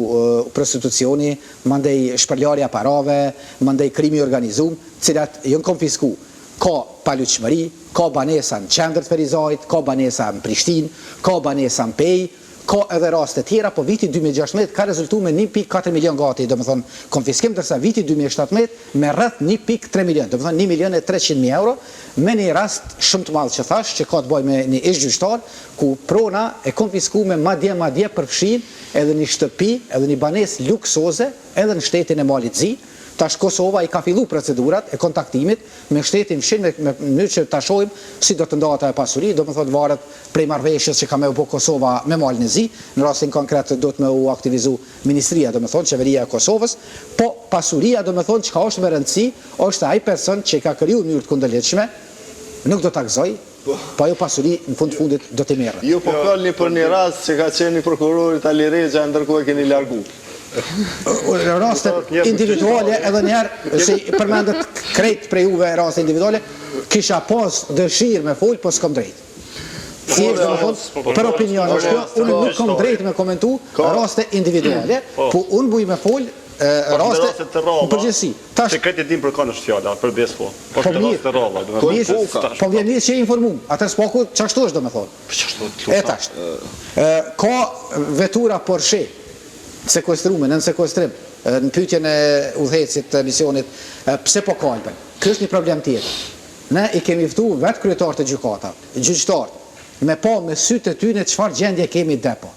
prostitucioni, mandej shpërlarja parave, mandej krimi organizum, cilat jënë konfisku. Ka paluqëmëri, ka banesa në qendër të Ferizajt, ka banesa në Prishtinë, ka banesa në Pej, ka edhe raste tjera, po viti 2016 ka rezultu me 1.4 milion gati, do më thonë konfiskim, dërsa viti 2017 me rreth 1.3 milion, do më thonë 1.300.000 euro, me një rast shumë të madhë që thash, që ka të boj me një ish gjyqtar, ku prona e konfisku me madje përfshin edhe një shtëpi, edhe një banes luksoze, edhe në shtetin e Malit Zi. Tash Kosova i ka fillu procedurat e kontaktimit me shtetin fshin me mënyrë që ta shohim si do të ndohet ajo pasuri, do më thotë varet prej marrëveshjes që ka me u bë Kosova me Malin e Zi, në rastin konkret do të me u aktivizu Ministria, do më thonë qeveria e Kosovës, po pasuria do më thonë çka është me rëndësi, është ai person që ka kriju në mënyrë të kundërligjshme, nuk do ta gëzoj, po ajo pasuri në fundit do të merret. Ju po folni për një rast që ka qenë prokurori Ali Rexha, ndërkohë e keni largu. Rastet individuale edhe njerë, si përmendet krejt prej juve raste individuale, kisha pas dëshirë me folë, po s'kom drejt. Për opinion është kjo, unë nuk kom drejt me komentu raste individuale, po unë buj me folë raste në përgjithësi. Se këtë e dim për kanë është fjalla, për besë po. Po raste të rralla. Po vjen mirë që e informum, atër s'paku qashtu është do me thonë. E tashtë. Ka vetura Porsche, sekuestrume, në sekuestrim, në pyetjen e udhëhecit të misionit, pse po kalben. Ky është një problem tjetër. Ne i kemi ftu vetë kryetarët e gjyqtarët, me pa me sytë e tyne çfarë gjendje kemi depo.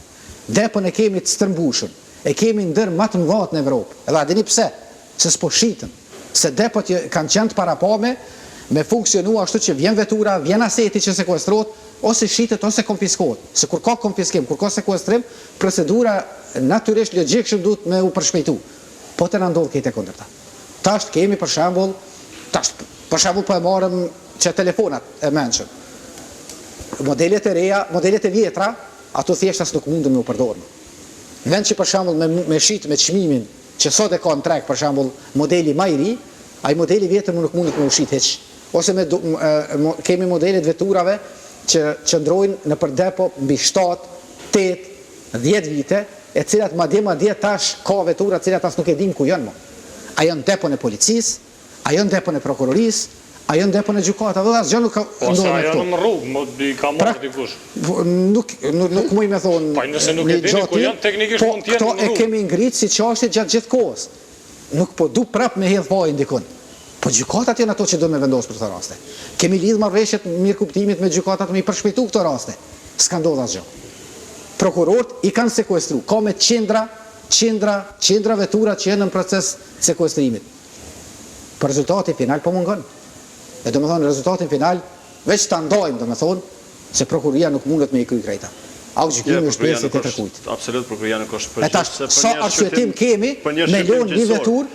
Depon e kemi të stërmbushur, e kemi ndër më të mëdha në Evropë. Edhe a dini pse? Se s'po shitën. Se depot kanë qenë të parapame me funksionu ashtu që vjen vetura, vjen aseti që sekuestrohet, ose shitet ose konfiskohet. Se kur ka konfiskim, kur ka sekuestrim, procedura natyrisht logjikisht duhet me u përshpejtu. Po të na ndodh këtë kundërta. Tash kemi për shembull po e marrëm që telefonat e mençur. Modelet e reja, modelet e vjetra, ato thjesht as nuk mundën me u përdorur. Në vend që për shembull me shit me çmimin që sot e ka në treg, për shembull modeli më i ri, ai modeli vjetër nuk mundet me u shit hiç. Ose kemi modelet veturave që qëndrojnë në për depo mbi 7, 8, 10 vite, e cilat madje tash ka vetura cilat as nuk e dim ku janë më. A janë depon e policisë, a janë depon e prokurorisë, a janë depon e gjykatave, dhe asgjë nuk ka ndodhur këtu. Ose a janë në rrugë, i ka marrë dikush. Nuk muj me thonë. Po nëse nuk e dini ku janë, teknikisht mund të jenë në rrugë. Këto e kemi ngritë si çështje gjatë gjithë kohës. Nuk po du prap me hedh vajin dikun. Po gjykatat janë ato që do me vendosë për këto raste. Kemi lidhë marrëveshjet mirë kuptimit me gjykatat me i përshpejtu këto raste. S'ka ndodhur asgjë. Prokurorët i kanë sekuestru, ka me qindra vetura që jenë në proces sekuestrimit. Për rezultati final po mungon. E do me thonë, rezultatin final, veç të ndojmë, do me thonë, se prokuria nuk mundet me i kry krejta. Akë gjykimi është pjesë të kërkujt. Absolut, prokuria nuk është për e tash, sa arsyetim kemi, milion një vetur,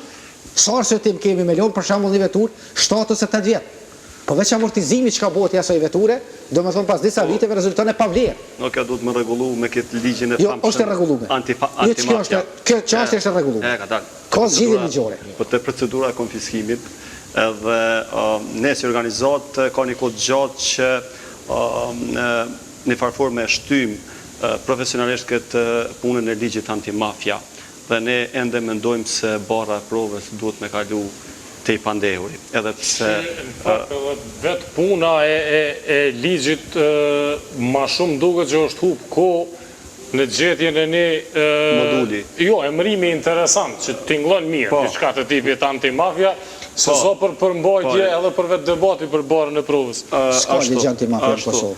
sa arsyetim kemi milion, për shembull një vetur, 7 ose 8 vjetë. Po veç amortizimi që ka bëhet asaj veture, do me thonë pas disa viteve rezulton e pavlerë. Nuk ja duhet më rregullu me këtë ligjin e famshëm. Jo, është e rregulluar. Antimafia. Kjo çështje është e rregulluar. Ka zgjidhje ligjore. Po te procedura e konfiskimit, edhe ne si organizat ka një kohë gjatë që në farë forme e shtym profesionalisht këtë punën e ligjit antimafia dhe ne ende mendojmë se bara e provës duhet me kalu te i pandehuri. Edhe pse vetë puna e ligjit ma shumë duket që është hub kohë në gjetjen e një moduli. Jo, emrimi interesant që t'inglon mirë diçka të tipit antimafia, se so për përmbajtje edhe për vetë debati për barën e provës. S'ka ligj antimafia në Kosovë.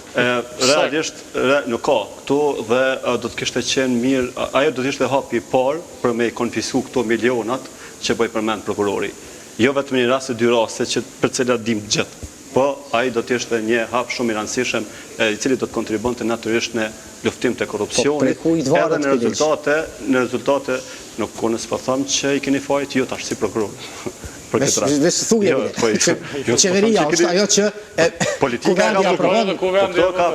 Realisht nuk ka këtu dhe do të kishte qenë mirë, ajo do të ishte hapi i parë për me konfisku këto milionat që po i përmend prokurori. Jo vetëm një rast e dy raste që për cilat dim gjithë, po ai do të ishte një hap shumë i rëndësishëm i cili do të kontribonte natyrisht në luftim të korrupsionit, edhe në rezultate nuk konës po them që i keni fajt ju tash si prokuror. Për këtë rast. Vesh thuje qeveria është ajo që politika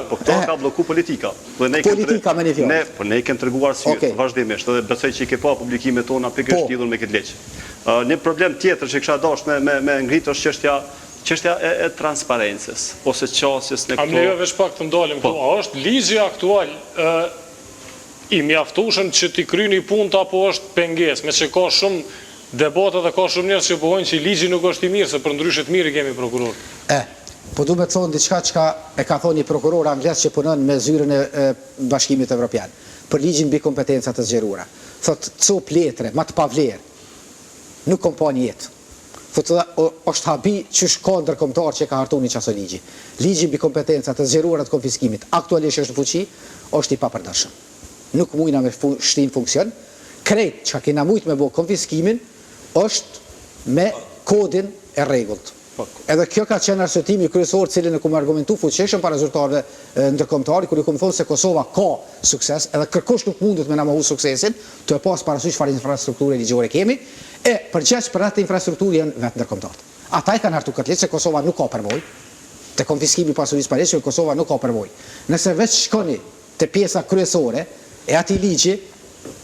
po këto ka blloku politika. Politika me një fjalë. Po ne i kemi treguar syt vazhdimisht dhe besoj që i ke pa publikimet tona pikërisht lidhur me këtë ligj. Një problem tjetër që kisha dashur me ngritur është çështja e transparencës ose qasjes në këto. Am lejo veç pak të ndalim këtu. A është ligji aktual i mjaftueshëm që ti kryeni punë apo është pengesë? Me që ka shumë debate dhe ka shumë njerëz që pohojnë që ligji nuk është i mirë, se për ndryshe të mirë kemi prokuror. Po du me të thonë diçka që e ka thonë një prokuror angles që punon me zyrën e Bashkimit Evropian për ligjin mbi kompetencat të zgjeruara. Thotë cop letre, ma të pavlerë, nuk kom pa një jetë. Thotë është habi që ka ndërkombëtar që ka hartuar një çaso ligji. Ligji mbi kompetencat të zgjeruara të konfiskimit aktualisht është në fuqi, është i papërdorshëm. Nuk mujna me shtin funksion. Krejt që kena mujt me bo konfiskimin është me kodin e rregullt. Edhe kjo ka qenë arsyetimi kryesor cilin e kumë argumentu fuqishëm para zyrtarëve ndërkombëtar, kur i kumë thonë se Kosova ka sukses, edhe kërkush nuk mundet me na mohu suksesin, të e pas parasysh çfarë infrastrukture ligjore kemi, e përgjegjës për atë infrastrukturë janë vetë ndërkombëtarët. Ata i kanë hartu këtë ligj se Kosova nuk ka përvojë, te konfiskimi i pasurisë padrejshme Kosova nuk ka përvojë. Nëse veç shkoni te pjesa kryesore e atij ligji,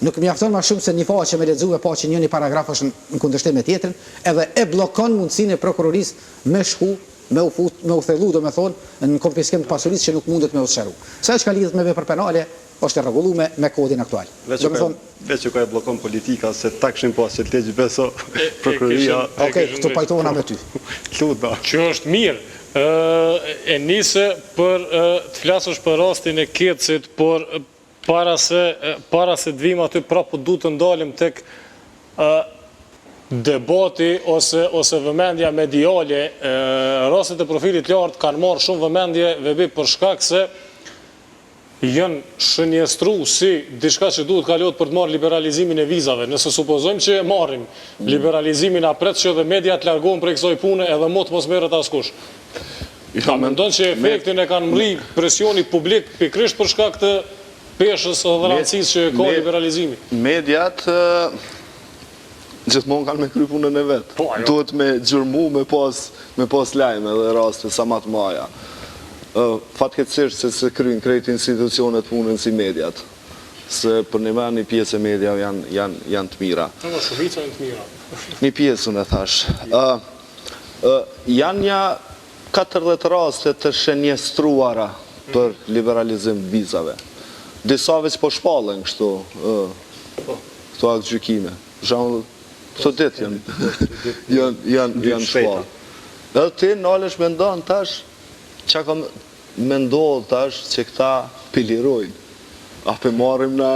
nuk mjafton ma shumë se një faqe me lexu e pa që një paragraf është në kundërshtim me tjetrin, edhe e bllokon mundësinë e prokurorisë me shku, me u thellu, do me thonë, në konfiskim të pasurisë që nuk mundet me u sqaru. Sa që ka lidhet me vepër penale, është e rregulluar me kodin aktual. Veç që ka e bllokon politika, se ta kishin pas që të legjë beso prokuroria. Okej, këtu pajtohena me ty. Që është mirë. E nisë për të flasësh për rastin e Kecit, por para se të vim aty prapë du të ndalim tek debati ose vëmendja mediale. Rastet e profilit lartë kanë marrë shumë vëmendje vebi për shkak se janë shënjestru si diçka që duhet kalot për të marrë liberalizimin e vizave. Nëse supozojmë që e marrim liberalizimin apret që dhe media të largohen prej kësaj pune edhe mot mos merret askush. Ta mendon që efektin e kanë mri presioni publik pikërisht për shkak të peshës dhe rëndësisë që ka liberalizimi. Mediat gjithmonë kanë me kry punën e vetë. Duhet me gjurmu, me pas lajme dhe raste sa matë maja. Fatkeqësisht se kryin krejt institucionet punën si mediat. Se për një me një pjesë e media janë të mira. Shumica janë të mira. Një pjesën e thash. Janë një 40 raste të shenjestruara për liberalizim vizave. Disa veç po shpallën kështu, këto aktë gjykime. Këto dit janë shpallë. Dhe ti nalesh me ndonë tash, që ka me ndonë tash që këta pilirojnë. A pe marim në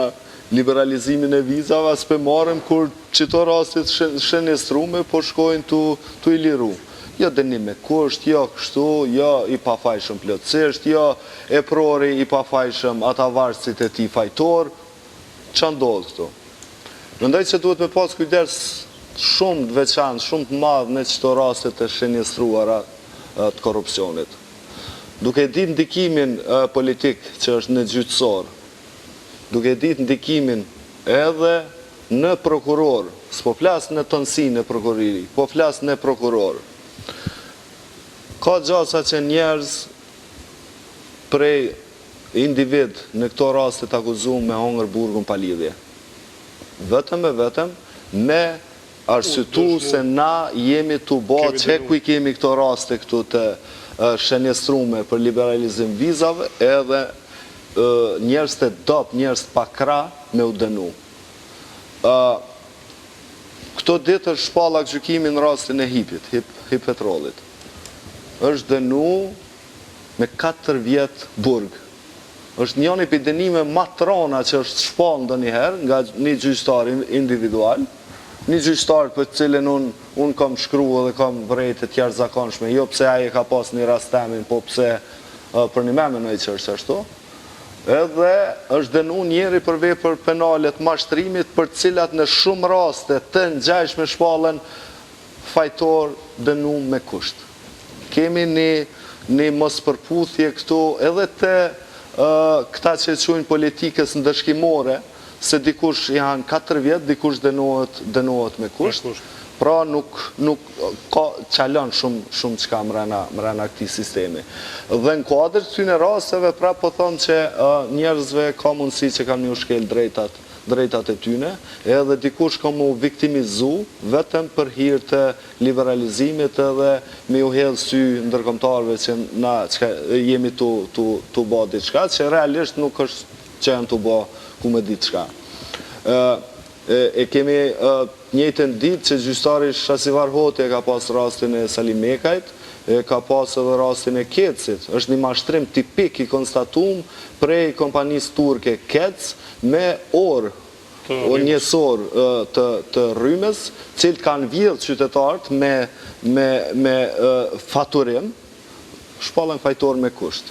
liberalizimin e vizave, as pe marim kur qëto rastit shenjestrume, po shkojnë të i liru. Jo dënim me kusht, jo kështu, jo i pafajshem plotësisht, jo e prori i pafajshem ata varësit e ti fajtor, që ndodhë këtu. Mendoj që duhet me pas kujdes shumë të veçantë, shumë të madhë në qëto rastet e shenjestruara të korupcionit. Duke ditë ndikimin politik që është në gjyqësor, duke ditë ndikimin edhe në prokuror, s'po flasë në tonësi në prokuriri, po flasë në prokuror. Ka gjasa që njerëz prej individ në këto raste të akuzuar me hongër burgun pa lidhje. Vetëm me arsyetu se na jemi të ba që ku i kemi këto raste këtu të shenjestrume për liberalizim vizave edhe njerëz të dop, njerëz pa krah me u dënu. Këto ditë është shpallak gjykimi në rastin e hipit, hip petrolit. Është dënu me 4 vjet burg. Është njëri prej dënimeve më të rënda që është shpall ndonjëherë nga një gjyqtar individual, një gjyqtar për cilën unë kam shkruar dhe kam vërejtë të jashtëzakonshme, jo pse ai ka pas një rast temin, po pse për një menoj që është ashtu. Edhe është dënu njeri për vepër penale të mashtrimit, për cilat në shumë raste të ngjashme shpallen fajtor dënu me kusht. Kemi një mos përputhje këtu edhe të këta që quajnë politikës ndëshkimore, se dikush janë 4 vjet, dikush dënohet me kusht. Pra nuk ka qalon shumë qka mrena këti sistemi. Dhe në kuadrë të tyne rasteve, pra po thonë që njerëzve ka mundësi që kanë një shkel drejtat e tyne, edhe dikush ka mu viktimizu vetëm për hir të liberalizimit edhe me u hedhë sy ndërkombëtarëve që na jemi tu ba diçka, që realisht nuk është që janë tu ba ku me diçka. E kemi njëjtën ditë që gjyqtari Shasivar Hoti ka pas rastin e Salimekajt, ka pas edhe rastin e Kecit. Është një mashtrim tipik i konstatum prej kompanisë turke Kec me orë njësor të rrymës, cilët kanë vjedhë qytetarët me faturim, shpallën fajtor me kusht.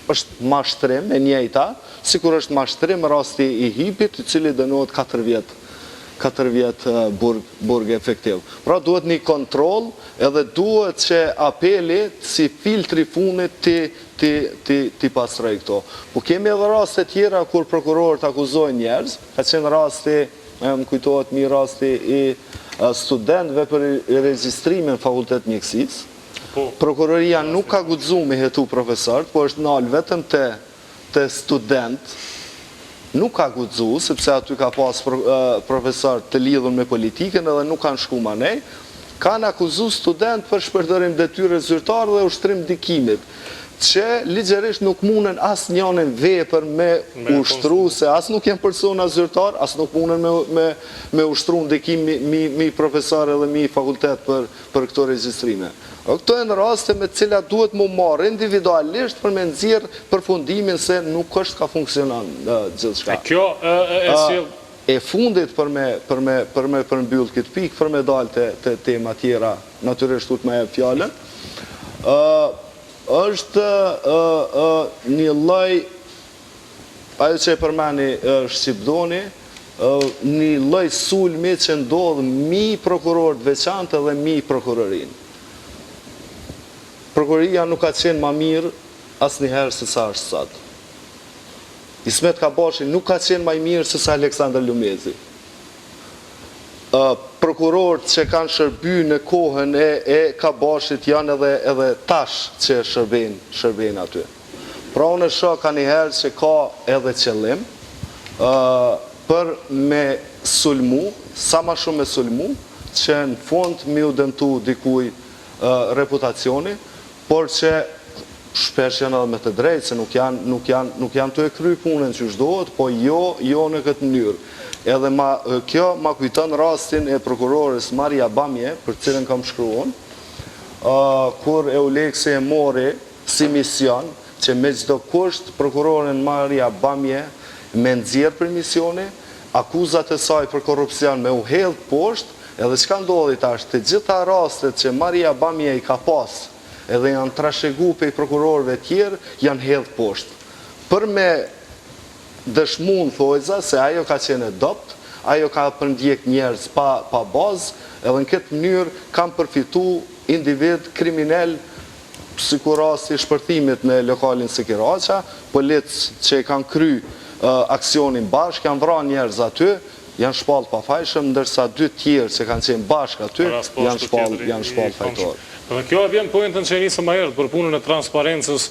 Është mashtrim e njëjta, sikur është mashtrim rasti i hipit, i cili dënohet 4 vjet burg efektiv. Pra duhet një kontrol edhe duhet që apeli si filtri funit ti pastroj këto. Po kemi edhe raste tjera kur prokurorët akuzojnë njerëz, ka qenë rasti, më kujtohet mi rasti i studentëve për regjistrimin fakultet mjekësisë. Prokuroria nuk ka guxuar me hetu profesorët, po është nalë vetëm te student, nuk ka guxuar, sepse aty ka pas profesor të lidhur me politikën edhe nuk kanë shku manej, kanë akuzuar student për shpërdorim detyre zyrtare dhe ushtrim dikimit, që ligjerisht nuk munen as njënën vepër me ushtru, se as nuk jenë persona zyrtar, as nuk munen me ushtru në dikim mi profesor edhe mi fakultet për këto regjistrime. Këto e në raste me cilat duhet mu marrë individualisht për me nëzirë përfundimin se nuk është ka funksionan gjithë shka. Kjo e sjell E fundit për me përmbyll këtë pikë, për me dalë të tema tjera, natyrisht ut me e fjallën, është një lloj, ajo që e përmeni Shqipdoni, një lloj sulmi që ndodhë mi prokurorët veçantë dhe mi prokurorin. Prokuroria nuk ka qenë ma mirë asnjëherë se sa është sot. Ismet Kabashi nuk ka qenë ma mirë se sa Aleksandr Lumezi. Prokurorët që kanë shërby në kohën e Kabashit janë edhe tash që shërben aty. Pra unë shoh ka njëherë që ka edhe qëllim për me sulmu, sa ma shumë me sulmu, që në fund mi u dëmtu dikuj reputacioni, por që shpesh janë edhe me të drejtë, se nuk janë të e kry punën që shdohet, po jo në këtë mënyrë. Edhe kjo ma kujton rastin e prokurores Maria Bamje, për cilën kam shkruan, kur Euleksi e mori si mision, që me çdo kusht prokurorin Maria Bamje me nxjerr për misioni, akuzat e saj për korrupsion me u hedh poshtë, edhe çka ndodhi tash, të gjitha rastet që Maria Bamje i ka pas, edhe janë trashëgu pe prokurorëve tjerë, janë hedh poshtë. Për me dëshmun thojza se ajo ka qenë dopt, ajo ka përndjek njerëz pa bazë, edhe në këtë mënyrë kam përfitu individ kriminal, sikur rasti shpërthimit në lokalin Sikiraqa, policë që kanë kry aksionin bashkë, kanë vranë njerëz aty, janë shpallë pafajshem, ndërsa 2 tjerë që kanë qenë bashkë aty, janë shpallë fajtor. Dhe kjo e vjen pointën që nisëm më herët për punën e transparencës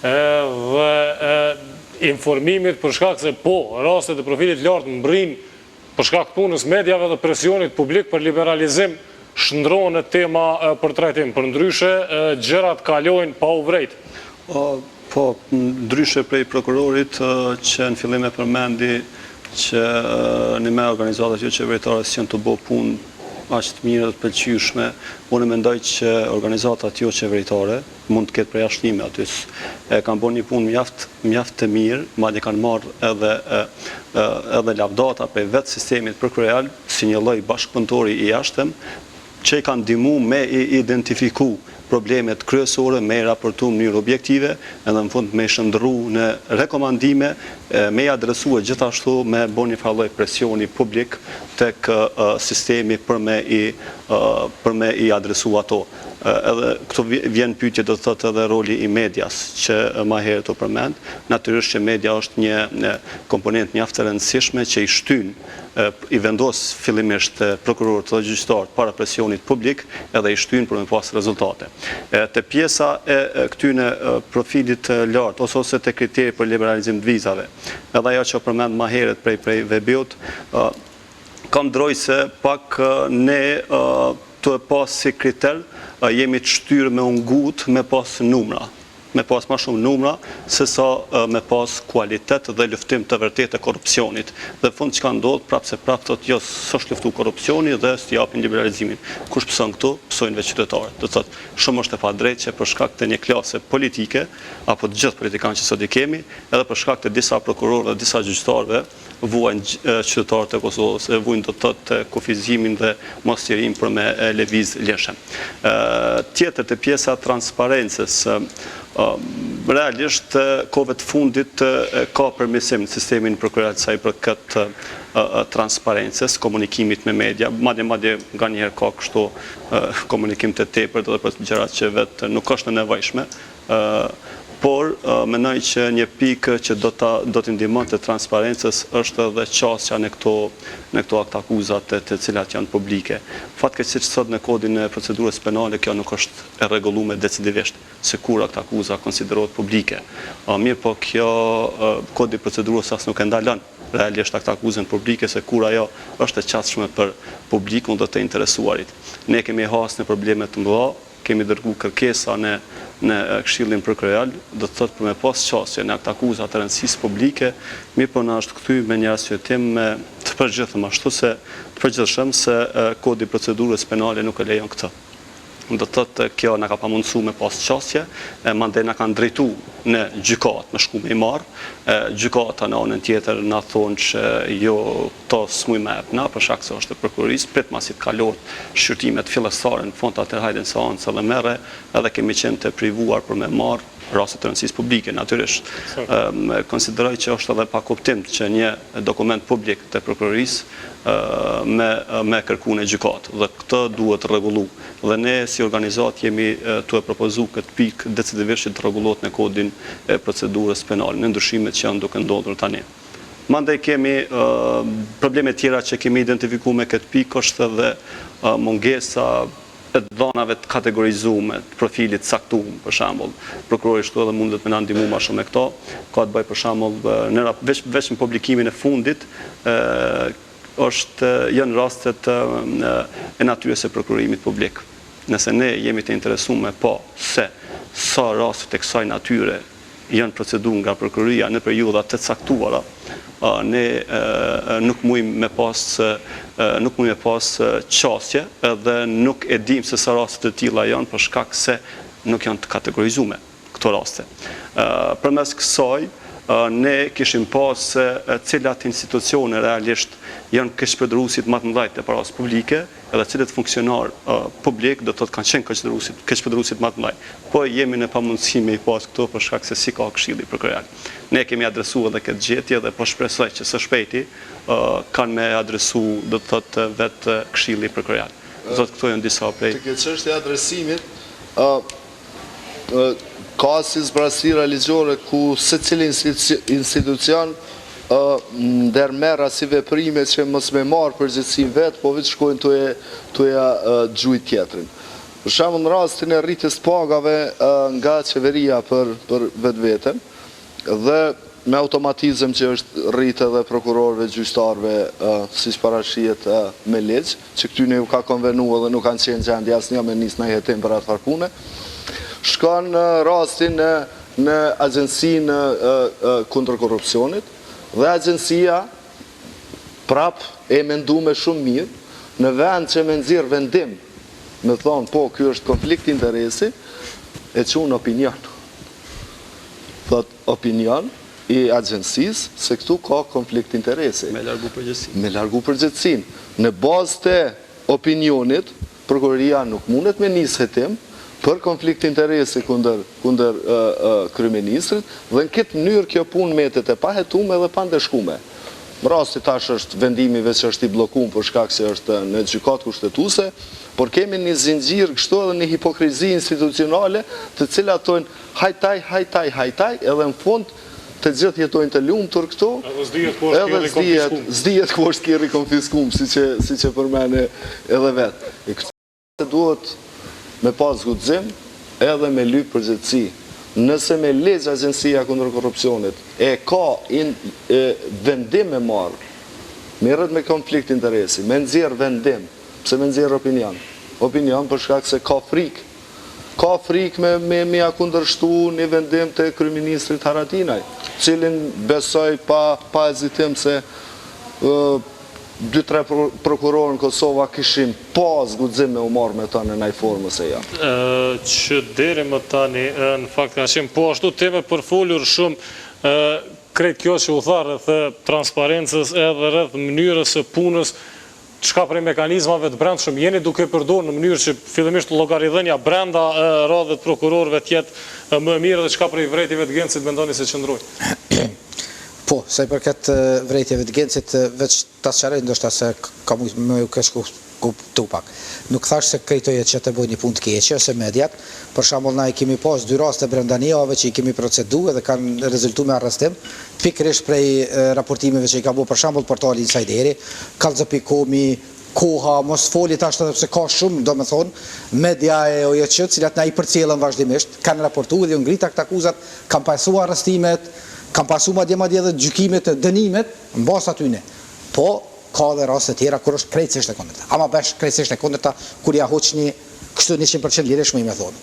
dhe informimit për shkak se rastet e profilit lartë mbrin për shkak punës mediave dhe presionit publik për liberalizim shndrohen në tema për trajtim. Për ndryshe, gjërat kalojnë pa u vrejt. Po, ndryshe prej prokurorit që në fillim e përmendi që në me organizatat jo qeveritare si janë të bo punë aq të mirë dhe të pëlqyeshme, unë mendoj që organizatat jo qeveritare mund të ketë përjashtime aty. Kanë bërë një punë mjaft të mirë, madje kanë marrë edhe lavdata prej vetë sistemit prokurorial si një lloj bashkëpunëtori i jashtëm që i kanë ndihmu me i identifiku problemet kryesore, me i raportu në mënyrë objektive, edhe në fund me i shëndru në rekomandime, me i adresue gjithashtu me bërë një farë lloj presioni publik tek sistemi për me i adresu ato. Edhe këto vjen pyetje do të thotë edhe roli i medias që më herët u përmend. Natyrisht që media është një komponent mjaft e rëndësishme që i shtyn i vendos fillimisht prokurorët dhe gjyqtarët para presionit publik edhe i shtyn për me pas rezultate. Te pjesa e këtyne profilit lartë ose te kriteri për liberalizim të vizave, edhe ajo që përmend më herët prej Vebiut, kam droj se pak ne të e pas si kriter jemi të shtyrë me ungut me pas numra. Me pas ma shumë numra, se sa me pas kualitet dhe luftim të vërtet e korupcionit. Dhe fund që ka ndodhë, prapë se prapë thot, jo, s'është luftu korupcioni dhe s'ti japin liberalizimin. Kush pëson këtu, pësojnë veç qytetarët. Dhe thot, shumë është e pa drejt që për shkak të një klase politike, apo të gjithë politikanë që sot i kemi, edhe për shkak të disa prokurorëve dhe disa gjyqtarëve, vuajnë qytetarët e Kosovës, vuajnë do të thotë kufizimin dhe mosjerim për me lëviz lëshëm. Tjetër të pjesa transparencës, realisht kohëve të fundit ka përmirësim në sistemin prokurorial sa i përket transparencës, komunikimit me media, madje nga njëherë ka kështu komunikim të tepërt edhe për gjërat që vetë nuk është në nevojshme, por mendoj që një pikë që do të ndihmon të transparencës është edhe qasja në këto akt akuzat të cilat janë publike. Fatkeqësisht sot në kodin e procedurës penale kjo nuk është e rregulluar decidivisht se kur akt akuza konsiderohet publike. Mirë po kjo kodi i procedurës as nuk e ndalon realisht akt akuzën publike se kur ajo është e qasshme për publikun dhe të interesuarit. Ne kemi hasë në probleme të mëdha, kemi dërgu kërkesa në Këshillin Prokurorial, do të thotë për me pas qasje në akt akuza të rëndësisë publike, mirë po na është kthy me një arsyetim të përgjithshëm se kodi i procedurës penale nuk e lejon këtë. Do të thotë kjo na ka pamundësu me pas qasje, mandej na kanë drejtu në gjykatë me shku me i marë, gjykata në anën tjetër na thonë që jo to s'muj me epna, për shkak se është e prokurorisë, prit masi të kalohet shqyrtimet fillestare në fond atë hajden seancë dhe merre, edhe kemi qenë të privuar për me marë raste të rëndësisë publike, natyrisht. Konsideroj që është edhe pa kuptim që një dokument publik të prokurorisë me kërku në gjykatë, dhe këtë duhet rregullu. Dhe ne si organizat jemi të e propozu këtë pikë decidivisht që të rregullohet në kodin e procedurës penale, në ndryshimet që janë duke ndodhur tani. Mandej kemi probleme tjera që kemi identifikuar me këtë pikë është edhe mungesa e dhënave të kategorizuar, të profilit caktuar, për shembull. Prokurori shtu edhe mundet me na ndihmu më shumë me këto. Ka të bëjë për shembull veç në publikimin e fundit janë rastet e natyrës së prokurimit publik. Nëse ne jemi të interesuar me po se sa raste të kësaj natyre janë proceduar nga prokuroria në periudha të caktuara, ne nuk mujmë me pas qasje edhe nuk e dim se sa raste të tilla janë për shkak se nuk janë të kategorizuar këto raste. Përmes kësaj ne kishim pas cilat institucione realisht janë keqpërdruesit më të mëdhenj të parasë publike, edhe cilët funksionar publik do të thotë kanë qenë keqpërdruesit më të mëdhenj. Po jemi në pamundësi me i pas këto për shkak se si ka Këshilli Prokurorial. Ne kemi adresuar edhe këtë gjetje dhe po shpresoj që së shpejti kanë me adresu do të thotë vetë Këshilli Prokurorial. Zotë këto janë disa prej. Të këtë çështje e adresimit ka si zbrasi realigjore ku secili institucion ndërmerr si veprime që mos me marë përgjegjësinë vetë, po vetë shkojnë tuja gjujt tjetrin. Për shembull në rastin e rritjes pagave nga qeveria për vetveten dhe me automatizëm që është rritë edhe prokurorëve, gjyqtarëve, siç parashihet me ligj, që këtyne u ka konvenuar dhe nuk kanë qenë gjendje asnjë me nis në jetim për atë farë pune. Shkon në rastin në agjensinë kundër korrupsionit dhe agjensia prap e menduar shumë mirë në vend që me nxjerr vendim, me thonë po ky është konflikt interesi, e çon opinion. Thot opinion i agjensisë se këtu ka konflikt interesi. Me largu përgjegjësinë. Me largu përgjegjësinë. Në bazë të opinionit, prokuroria nuk mundet me nisë hetim për konflikt interesi kundër kryeministrit dhe në këtë mënyrë kjo punë metet e pa hetume dhe pa ndeshkume. Në rasti tash është vendimi veç është i bllokuar për shkak se është në gjykatë kushtetuese, por kemi një zinxhir kështu edhe një hipokrizi institucionale, të cilat thonë hajtaj, edhe në fund të gjithë jetojnë të lumtur këtu, edhe zdihet ku është kërri konfiskum, si që përmene edhe vetë. E këtë duhet me pas guxim edhe me lyp përgjegjësi. Nëse me ligj agjensia kundër korrupsionit e ka vendim me marrë, merret me konflikt interesi, me nxjerr vendim, pse me nxjerr opinion? Opinion për shkak se ka frikë. Ka frikë me ja kundërshtu një vendim të kryeministrit Haratinaj, cilin besoj pa hezitim se 2-3 prokurorë në Kosova kishin pas guxim me u marrë me ta në naj formës e janë. Që deri më tani, në fakt ka qenë po ashtu teme përfolur shumë krejt kjo që u tha rreth transparencës edhe rreth mënyrës së punës, çka prej mekanizmave të brendshëm jeni duke përdorur në mënyrë që fillimisht llogaridhënia brenda radhët prokurorëve të jetë më e mirë dhe çka prej vrejtjeve të Gencit mendoni se qëndrojnë? Po, sa i përket vrejtjeve të Gencit, veç ta sqaroj ndoshta se ka më u kesh kuptu pak. Nuk thash se krejtoje që të bëjnë një punë të keqe ose mediat, për shembull na i kemi pas 2 raste brenda një jave që i kemi proceduar dhe kanë rezultuar me arrestim, pikërisht prej raportimeve që i ka bërë për shembull portali Insideri, Kallxo.com-i, Koha, mos foli tash edhe pse ka shumë, domethënë, media e OJC, cilat na i përcjellën vazhdimisht, kanë raportuar dhe u ngrita këta akuzat, kanë pasuar arrestimet, kanë pasuar madje edhe gjykimet e dënimet mbas atyne. Po ka dhe raste tjera kur është krejtësisht e kundërta. Ama bash krejtësisht e kundërta kur ja hoq një kështu 100% liresh më i thonë.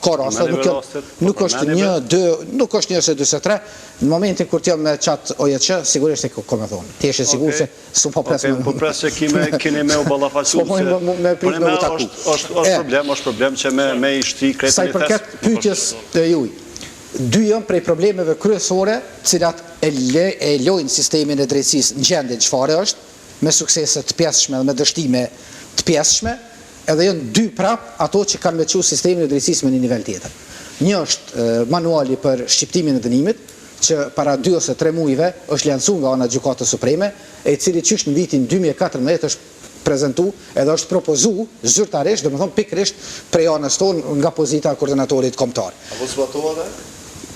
Ka raste, nuk është 1, 2, nuk është 1 ose 2 ose 3. Në momentin kur t'jam me çat OJC, sigurisht e ka më thonë. Ti je sigur se s'u po pres më. Po pres se keni me u ballafaqsu. Është problem që me i shti krejtën. Sa i përket pyetjes të juaj. 2 janë prej problemeve kryesore, cilat e lojnë sistemin e drejtësisë në gjendje çfarë është, me suksese të pjesshme dhe me dështime të pjesshme, edhe janë 2 prap ato që kanë me çu sistemin e drejtësisë në një nivel tjetër. Një është manuali për shqiptimin e dënimit, që para 2 ose 3 muajve është lancuar nga ana Gjykatës Supreme, e cili qysh në vitin 2014 është prezentu edhe është propozu zyrtarisht, domethënë pikërisht prej anës tonë nga pozita e koordinatorit kombëtar. Apo zbatohet?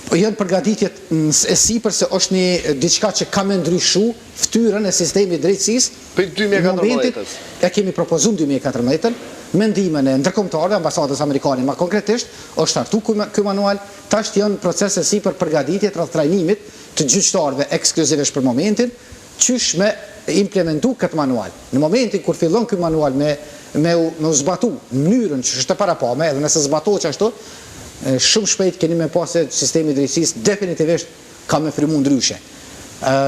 Janë përgatitjet e sipër se është një diçka që ka me ndryshu ftyrën e sistemit drejtësisë. Për 2014-ës. E kemi propozuar 2014-ën, mendimin e ndërkombëtarëve, ambasadës amerikane, ma konkretisht është hartu ky manual, tash janë procese sipër përgatitje rreth trajnimit të gjyqtarëve ekskluzivisht për momentin, qysh me implementu këtë manual. Në momentin kur fillon ky manual me u zbatu mënyrën që është e parapame, edhe nëse zbatohet që ashtu, shumë shpejt keni me pas se sistemi drejtësisë definitivisht ka me frymu ndryshe.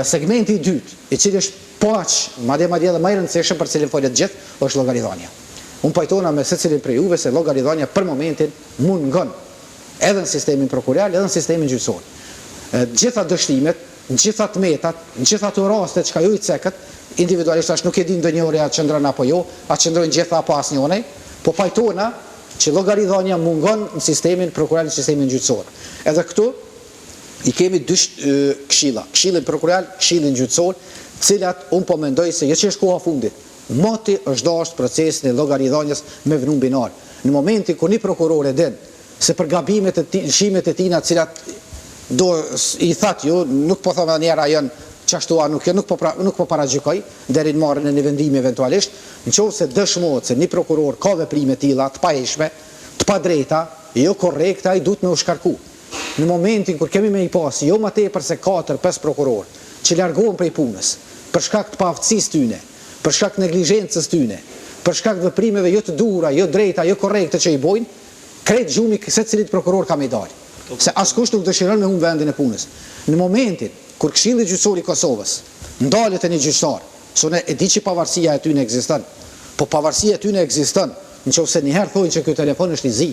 Segmenti i dytë, i cili është paq, madje edhe më i rëndësishëm për cilin folet gjithë, është llogaridhënia. Unë pajtona me secilin prej juve se llogaridhënia për momentin mungon edhe në sistemin prokurorial, edhe në sistemin gjyqësor. Gjitha dështimet, gjitha tmetat, gjitha të rastet që ka ju i cekët, individualisht ashtë nuk e din ndonjëri a qëndron apo jo, a qëndrojnë gjitha apo asnjëri, po pajtona që llogaridhënia mungon në sistemin prokurorial, në sistemin gjyqësor. Edhe këtu i kemi 2 këshilla, këshillin prokurorial, këshillin gjyqësor, cilat unë po mendoj se që është koha fundit. Moti është dashur procesin e llogaridhënies me vënë binar. Në momentin kur një prokuror e din se për gabimet e shimet e tina, cilat do i that ju, nuk po them njëra janë qashtua, nuk po paragjykoj deri në marrjen e një vendimi eventualisht, nëse dëshmohet se një prokuror ka veprime të tilla të paheshme, të padrejta, jo korrekta, ai duhet me u shkarku. Në momentin kur kemi me i pas jo më tepër se 4-5 prokuror që largohen prej punës për shkak të paaftësisë tyne, për shkak të neglizhencës tyne, për shkak të veprimeve jo të duhura, jo drejta, jo korrekte që i bojnë, krejt gjumi secilit prokuror ka me dalë. Se askush nuk dëshiron me humbë vendin e punës. Në momentin kur Këshilli Gjyqësor i Kosovës ndalet e një gjyqtar, sonë e di që pavarësia e ty në ekziston, po pavarësia e ty në ekziston, nëse njëherë thonë që ky telefon është i zi,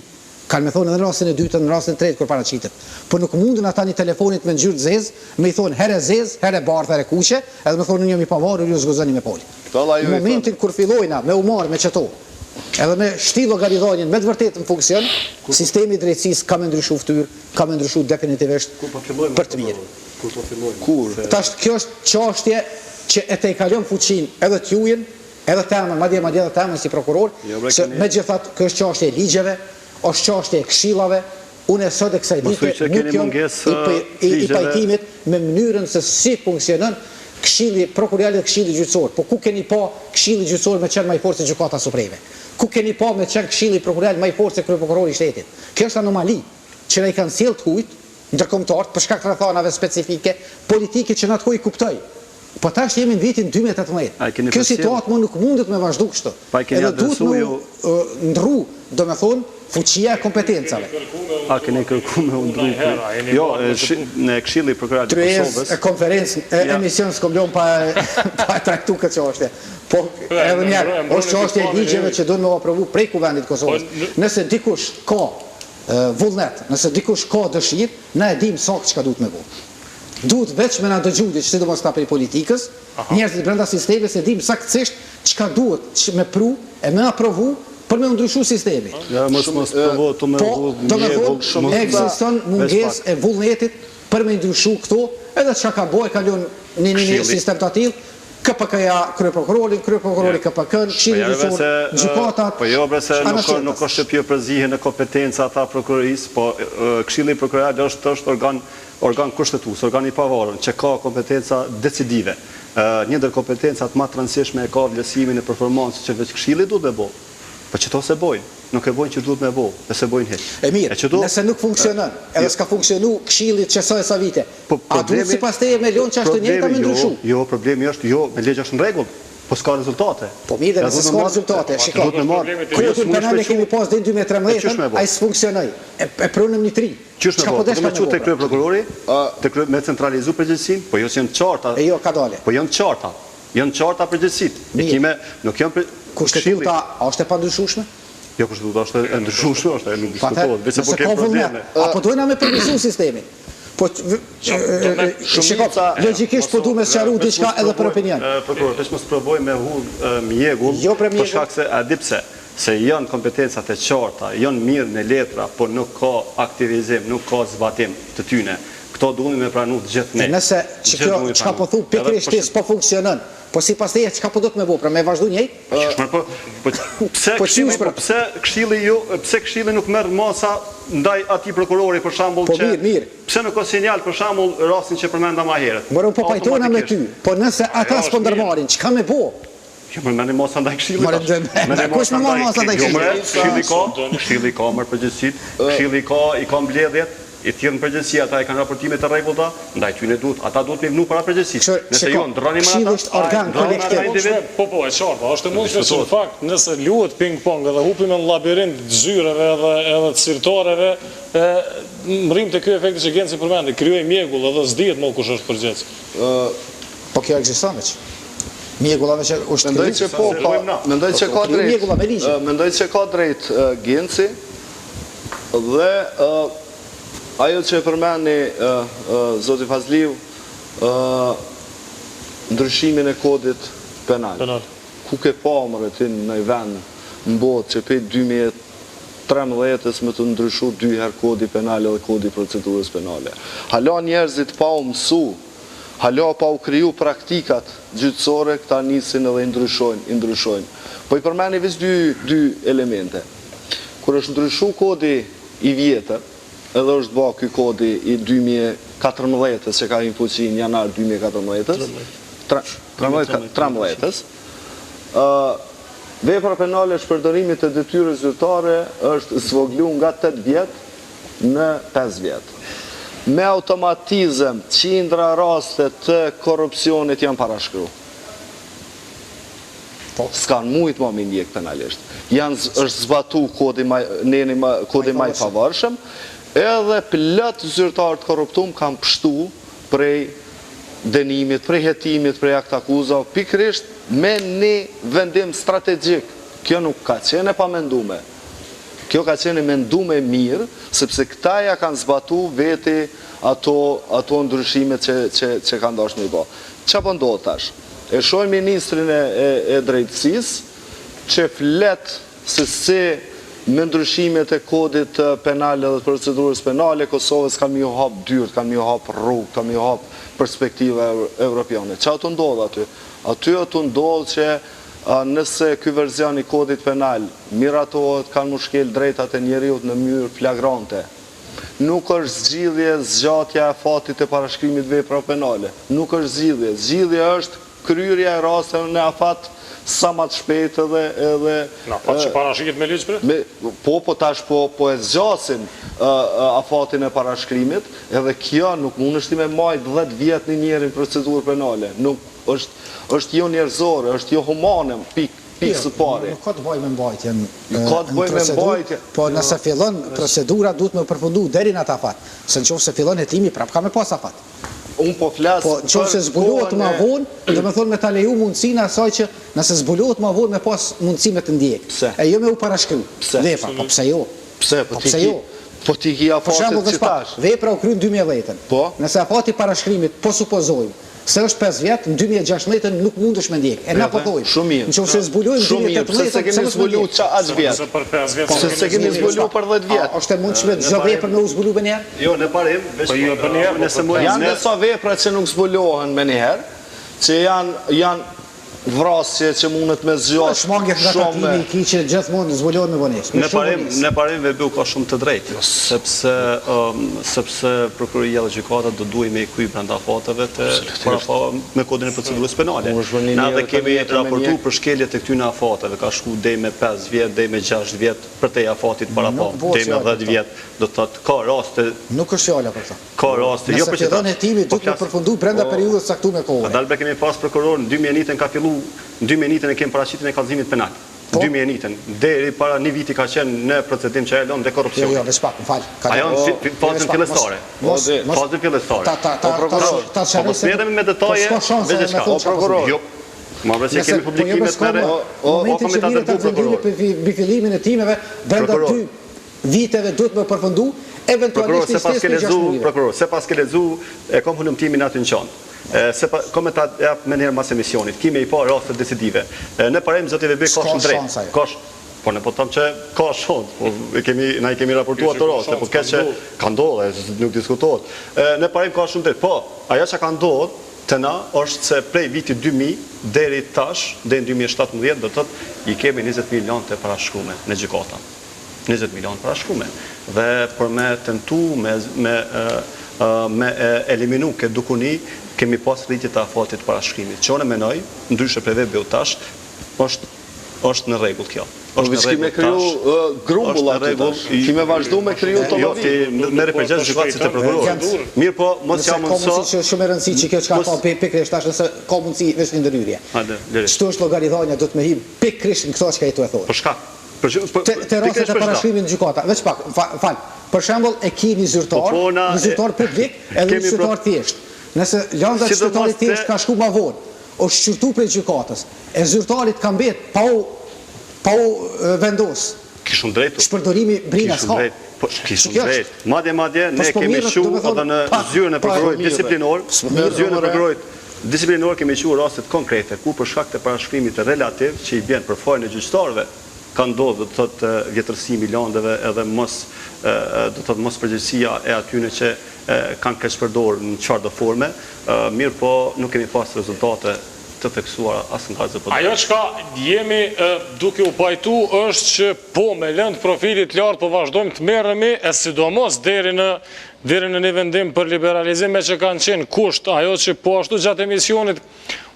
kanë me thonë edhe në rastin e dytë, në rastin e tretë kur paraqitet. Po nuk mundën ata një telefonit me ngjyrë zezë, me i thonë herë zezë, herë bardhë, herë kuqe, edhe me thonë unë jam i pavarur, ju zgozoni me poli. Në momentin kur fillojna me u marrë me çeto, edhe me shti llogaridhënien me të vërtetë në funksion, sistemi i drejtësisë ka më ndryshuar fytyrë, ka më ndryshuar definitivisht për të mirë. Kur? Tash kjo është çështje që e kalon fuqinë edhe t'juin, edhe temën, madje edhe temën si prokuror, se megjithatë kjo është çështje e ligjeve, është çështje e këshillave. Unë sot e kësaj dite nuk jam i pajtimit me mënyrën se si funksionon Këshilli Prokurorial dhe Këshilli Gjyqësor. Po ku keni pa Këshilli Gjyqësor me qenë më i fortë se Gjykata Supreme? Ku keni pa me qenë Këshilli Prokurorial më i fortë se kryeprokurori i shtetit? Kjo është anomali që na i kanë sjellë hujt ndërkombëtar për shkak të rrethanave specifike politike që na të i kuptoj. Po tash jemi në vitin 2018. Kjo situatë më nuk mundet me vazhdu kështu. Edhe duhet më ndru, domethënë, fuqia e kompetencave. A keni kërku me ndru? Jo, në Këshilli Prokurorial të Kosovës. E konferencë, emision s'kom lom pa traktu këtë çështje. Po edhe njerë, është çështje e ligjeve që duhet me aprovu prej Kuvendit të Kosovës. Nëse dikush ka vullnet, nëse dikush ka dëshirë, na e dim saktë çka duhet me bëj. Duhet veç me na dëgjudi, sidomos ta prej politikës, njerëzit brenda sistemit se dim saktësisht çka duhet me pru e me aprovu për me ndryshu sistemi. Ja, mos provo të me shumë. Ekziston mungesë e vullnetit për me ndryshu këto, edhe çka ka bëj kalon një sistem të tillë. KPK-ja kryeprokurori KPK-n, Këshilli Gjyqësor, gjykatat. Po jo, bre se nuk është që përzihen në kompetenca ata prokurorisë, po Këshilli Prokurorial është organ kushtetues, organ i pavarur, që ka kompetenca decisive. Një ndër kompetencat më të rëndësishme e ka vlerësimin e performancës që veç Këshilli duhet me bëj. Po çto se bojnë, nuk e bojnë që duhet me bëj, dhe se bojnë hiç. E mirë, nëse nuk funksionon, edhe s'ka funksionu Këshilli që sa vite. A duhet sipas teje me lënë çashtë njëjta me ndryshu? Jo, problemi është me ligj është në rregull. Po s'ka rezultate. Po mirë, nëse s'ka rezultate, shikoj. Kodin penal kemi pas deri në 2013, ai s'funksionoi. E pronëm një tri. Çka po desh me çutë kryeprokurori, me centralizu përgjegjësinë, po jo janë qarta. E jo ka dalë. Po janë qarta. Janë qarta përgjegjësitë. Nuk janë kushtetuta është e pandryshueshme? Jo, kushtetuta është e ndryshueshme, është e nuk diskutohet, veç po ke probleme. Apo duhet na me përmirësu sistemin. Po logjikisht po duhet me sqaru diçka edhe për opinion. Prokuror, veç mos provoj me mjegull, për shkak se a di pse, se janë kompetencat e qarta, janë mirë në letra, por nuk ka aktivizim, nuk ka zbatim të tyne. Këto duhet me pranu të gjithë ne. Nëse çka po thu pikërisht po funksionon, po sipas teje çka po do të më bëj, pra me vazhdu njëjtë? Pse Këshilli nuk merr masa ndaj atij prokurori për shembull që pse nuk ka sinjal për shembull rastin që përmenda më herët. Morëm po pajtona me ty, po nëse ata s'po ndërmarrin, çka më bëj? Jo, më merrni masa ndaj Këshillit. Kush më marr masa ndaj Këshillit? Këshilli ka marr përgjegjësitë, Këshilli i ka mbledhjet. I tjerë në përgjësia, ata e kanë raportime të rregullta, ndaj tyne duhet, ata duhet me vënu para përgjësisë. Nëse jo, ndroni më ata, është organ kolektiv. Po, e qarta, është e mundshme që në fakt, nëse luhet ping-pong edhe hupim në labirint të zyreve edhe të sirtareve, mrim të kjo efekti që Genci përmendi, krijoj mjegull edhe s'dihet më kush është përgjegjës. Po kjo ekziston veç. Mjegullave që është mendoj që ka drejt Genci dhe ajo që e përmeni Zoti Fazliu, ndryshimin e kodit penal. Ku ke pa më rëtin në i vend në botë që pej 2013 më të ndryshu 2 herë kodi penale dhe kodi procedurës penale. Hala njerëzit pa u mësu, hala pa u kriju praktikat gjyqësore, këta nisin edhe i ndryshojnë. Po i përmeni vis 2 elemente. Kur është ndryshu kodi i vjetër, edhe është ba këj kodi i 2014 që ka impuqin janar 2014 13 vepra penale shpërdorimit e detyrës zyrtare është zvoglu nga 8 vjet në 5 vjet. Me automatizëm qindra raste të korupcionit janë parashkru. S'kan mujt ma me ndjek penalisht. Është zbatu kodi maj pavarshëm, edhe plot zyrtarë të korruptum kanë pështu prej dënimit, prej hetimit, prej akt akuzave, pikërisht me një vendim strategjik. Kjo nuk ka qenë e pamendume. Kjo ka qenë e mendume mirë, sepse këta ja kanë zbatu veti ato ndryshimet që kanë dashur me i bë. Çfarë po ndodh tash? E shohim ministrin e drejtësisë që flet se si me ndryshimet e kodit penal dhe procedurës penale Kosovës kam ju hap dyrt, kam ju hap rrugë, kam ju hap perspektiva europiane. Çfarë të ndodh aty? Aty të ndodh që nëse ky verzion i kodit penal miratohet, kanë mushkel drejtat e njeriut në mënyrë flagrante. Nuk është zgjidhje zgjatja e fatit e parashkrimit vepra penale. Nuk është zgjidhje. Zgjidhja është kryerja e rasteve në afat sa më të shpejt edhe na fat që parashiket me ligj bre? Po tash po e zgjasin afatin e parashkrimit, edhe kjo nuk mundesh ti me majt 10 vjet në njërin procedurë penale. Nuk është jo njerëzore, është jo humane, pikë së pari. Nuk ka të bëjë me mbajtjen. Ka të bëjë me mbajtjen. Po nëse fillon procedura duhet me përfundu deri në atë afat. Se nëse fillon hetimi prap ka me pas afat. Unë po flas. Po nëse zbulohet më vonë, do të thonë me ta leju mundësinë asaj që nëse zbulohet më vonë me pas mundësi me të ndjek. E jo me u parashkrim. Vepra, po pse jo? Pse? Po ti ki afatet që tash. Vepra u kryen 2010. Po. Nëse afati parashkrimit po supozojmë se është 5 vjet, në 2016 nuk mundesh me ndjek. E na po thojmë. Shumë mirë. Nëse zbulojmë 2018, se kemi zbuluar çfarë vjet. Se kemi zbuluar për 10 vjet. Është e mundshme çdo vepër me u zbulu me një herë? Jo, në parim, veç nëse mund janë disa vepra që nuk zbulohen me një herë, që janë vrasje që mundet me zgjat shmangje nga tatimi i kiqe gjithmonë zbulohet me vonesë. Në parim vebu ka shumë të drejtë, sepse prokuroria dhe gjykata do duhet me i kuj brenda fateve me kodin e procedurës penale. Na dhe kemi raportu për shkeljet e këtyre afateve, ka shku deri me 5 vjet, deri me 6 vjet për te afatit para pa, deri me 10 vjet, do të thotë ka raste. Nuk është fjala për këtë. Ka raste, jo për çfarë. Nëse hetimi duhet të përfundu brenda periudhës caktuar me kohë. Dalbe kemi pas prokuror në 2001 ka fillu, në 2001 e kemi paraqitur e kallëzimit penal. 2001 deri para një viti ka qenë në procedim që e lënë dhe korrupsion. Jo, veç pak, më fal. Ajo në fazën fillestare. Fazën fillestare. Ta smerremi me detaje veç diçka. O prokuror. Jo. Ma vëse kemi publikimet mere. Momentin që vjen ta nxjerrë mbi fillimin e timeve, brenda 2 viteve duhet më përfundu, eventualisht prokuror, se pas ke lexu e kam hulumtimin aty në qendër. Se komentat jap më njëherë mas emisionit, kime i pa raste decisive. Në parim zoti VB ka shumë drejt. Po ne po them që ka shumë, na i kemi raportuar ato raste, po që ka ndodhur, nuk diskutohet. Në parim ka shumë drejt. Po, ajo që ka ndodhur te na është se prej vitit 2000 deri tash, deri në 2017 do të thotë i kemi 20 milion të parashkruar në gjykata. 20 milion parashkruar. Dhe për me tentu me eliminu këtë dukuni, kemi pas rritje të afatit parashkrimit. Që unë menoj, ndryshe prej VB-u tash, është në rregull kjo. Kime kriju grumbull aty tash. Kime vazhdu me kriju të lovi. Mere për gjithë gjykatësit e prokurorët. Mirë po, mos jam mundso. Ka mundësi që shumë e rëndësi që kjo çka ka pikërisht tash nëse ka mundësi veç një ndërhyrje. Çto është llogaridhania do të më hip pikërisht në këto çka i thua thonë. Për shkak. Te rastet e parashkrimit në gjykata, veç pak, fal. Për shembull e ki një zyrtar publik edhe një zyrtar thjesht. Nëse lënda e zyrtarit thjesht ka shku më vonë, është shqyrtu prej gjykatës, e zyrtarit ka mbet pa u vendos. Kishun drejtu. Shpërdorimi brinas ka. Kishun drejt. Madje ne kemi shu edhe në zyrën e prokurorit disiplinor, në zyrën e prokurorit disiplinor kemi shu rastet konkrete ku për shkak të parashkrimit relativ që i bën për fajin e gjyqtarëve ka ndodhur do të thotë vjetërsi miliondeve edhe mos do të thotë mos përgjegjësia e atyre që kanë keq përdorur në çfarë do forme, mirë po nuk kemi pas rezultate të theksuara as nga zë. Ajo çka jemi duke u pajtu është që po me lëndë profilit lartë po vazhdojmë të merremi e sidomos deri në një vendim për liberalizim me që kanë qenë kusht. Ajo që po ashtu gjatë emisionit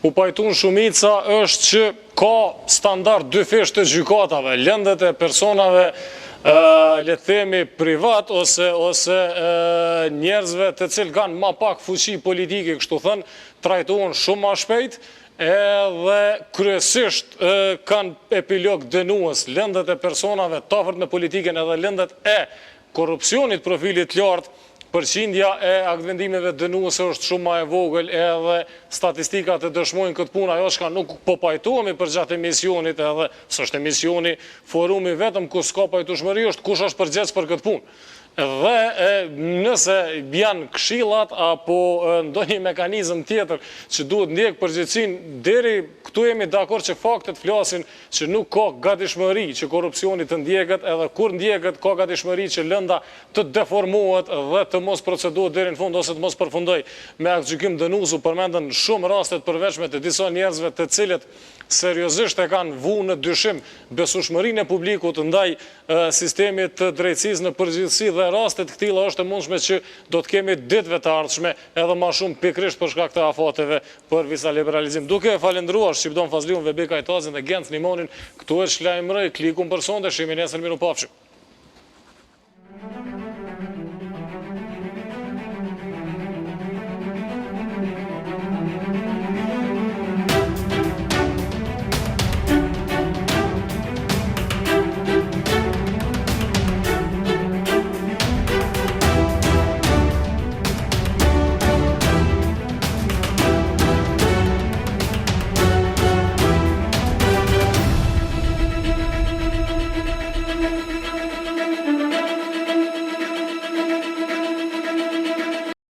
u pajtun shumica është që ka standard dy fish të gjykatave, lëndët e personave le të themi privat ose njerëzve të cilë kanë ma pak fuqi politike, kështu thënë, trajtohen shumë ma shpejt, edhe kryesisht kanë epilog dënues lëndët e personave të afërt me politiken edhe lëndët e korrupsionit profilit lartë, përqindja e aktvendimeve dënuese është shumë ma e vogël edhe statistikat e dëshmojnë këtë punë, ajo shka nuk po pajtohemi për gjatë emisionit edhe s'është emisioni forumi vetëm ku s'ka pajtueshmëri është kush është përgjegjës për këtë punë. Dhe nëse janë këshillat apo ndonjë mekanizëm tjetër që duhet ndjek përgjegjësinë, deri këtu jemi dakord që faktet flasin që nuk ka gatishmëri që korrupsioni të ndjeket, edhe kur ndjeket ka gatishmëri që lënda të deformohet dhe të mos procedohet deri në fund ose të mos përfundoj me aktgjykim dënues. Përmendën shumë raste të përveçme të disa njerëzve të cilët seriozisht e kanë vu në dyshim besueshmërinë e publikut ndaj sistemit të drejtësisë në përgjithësi, dhe rastet këtilla është e mundshme që do të kemi ditëve të ardhshme edhe më shumë pikërisht për shkak të afateve për visa liberalizim. Duke falendruar Shqipton Fazliun, Vebeka Ajtazin dhe Genc Nimonin, këtu e lajmëroj klikun për sonde, shimin nesër, miru pafshim.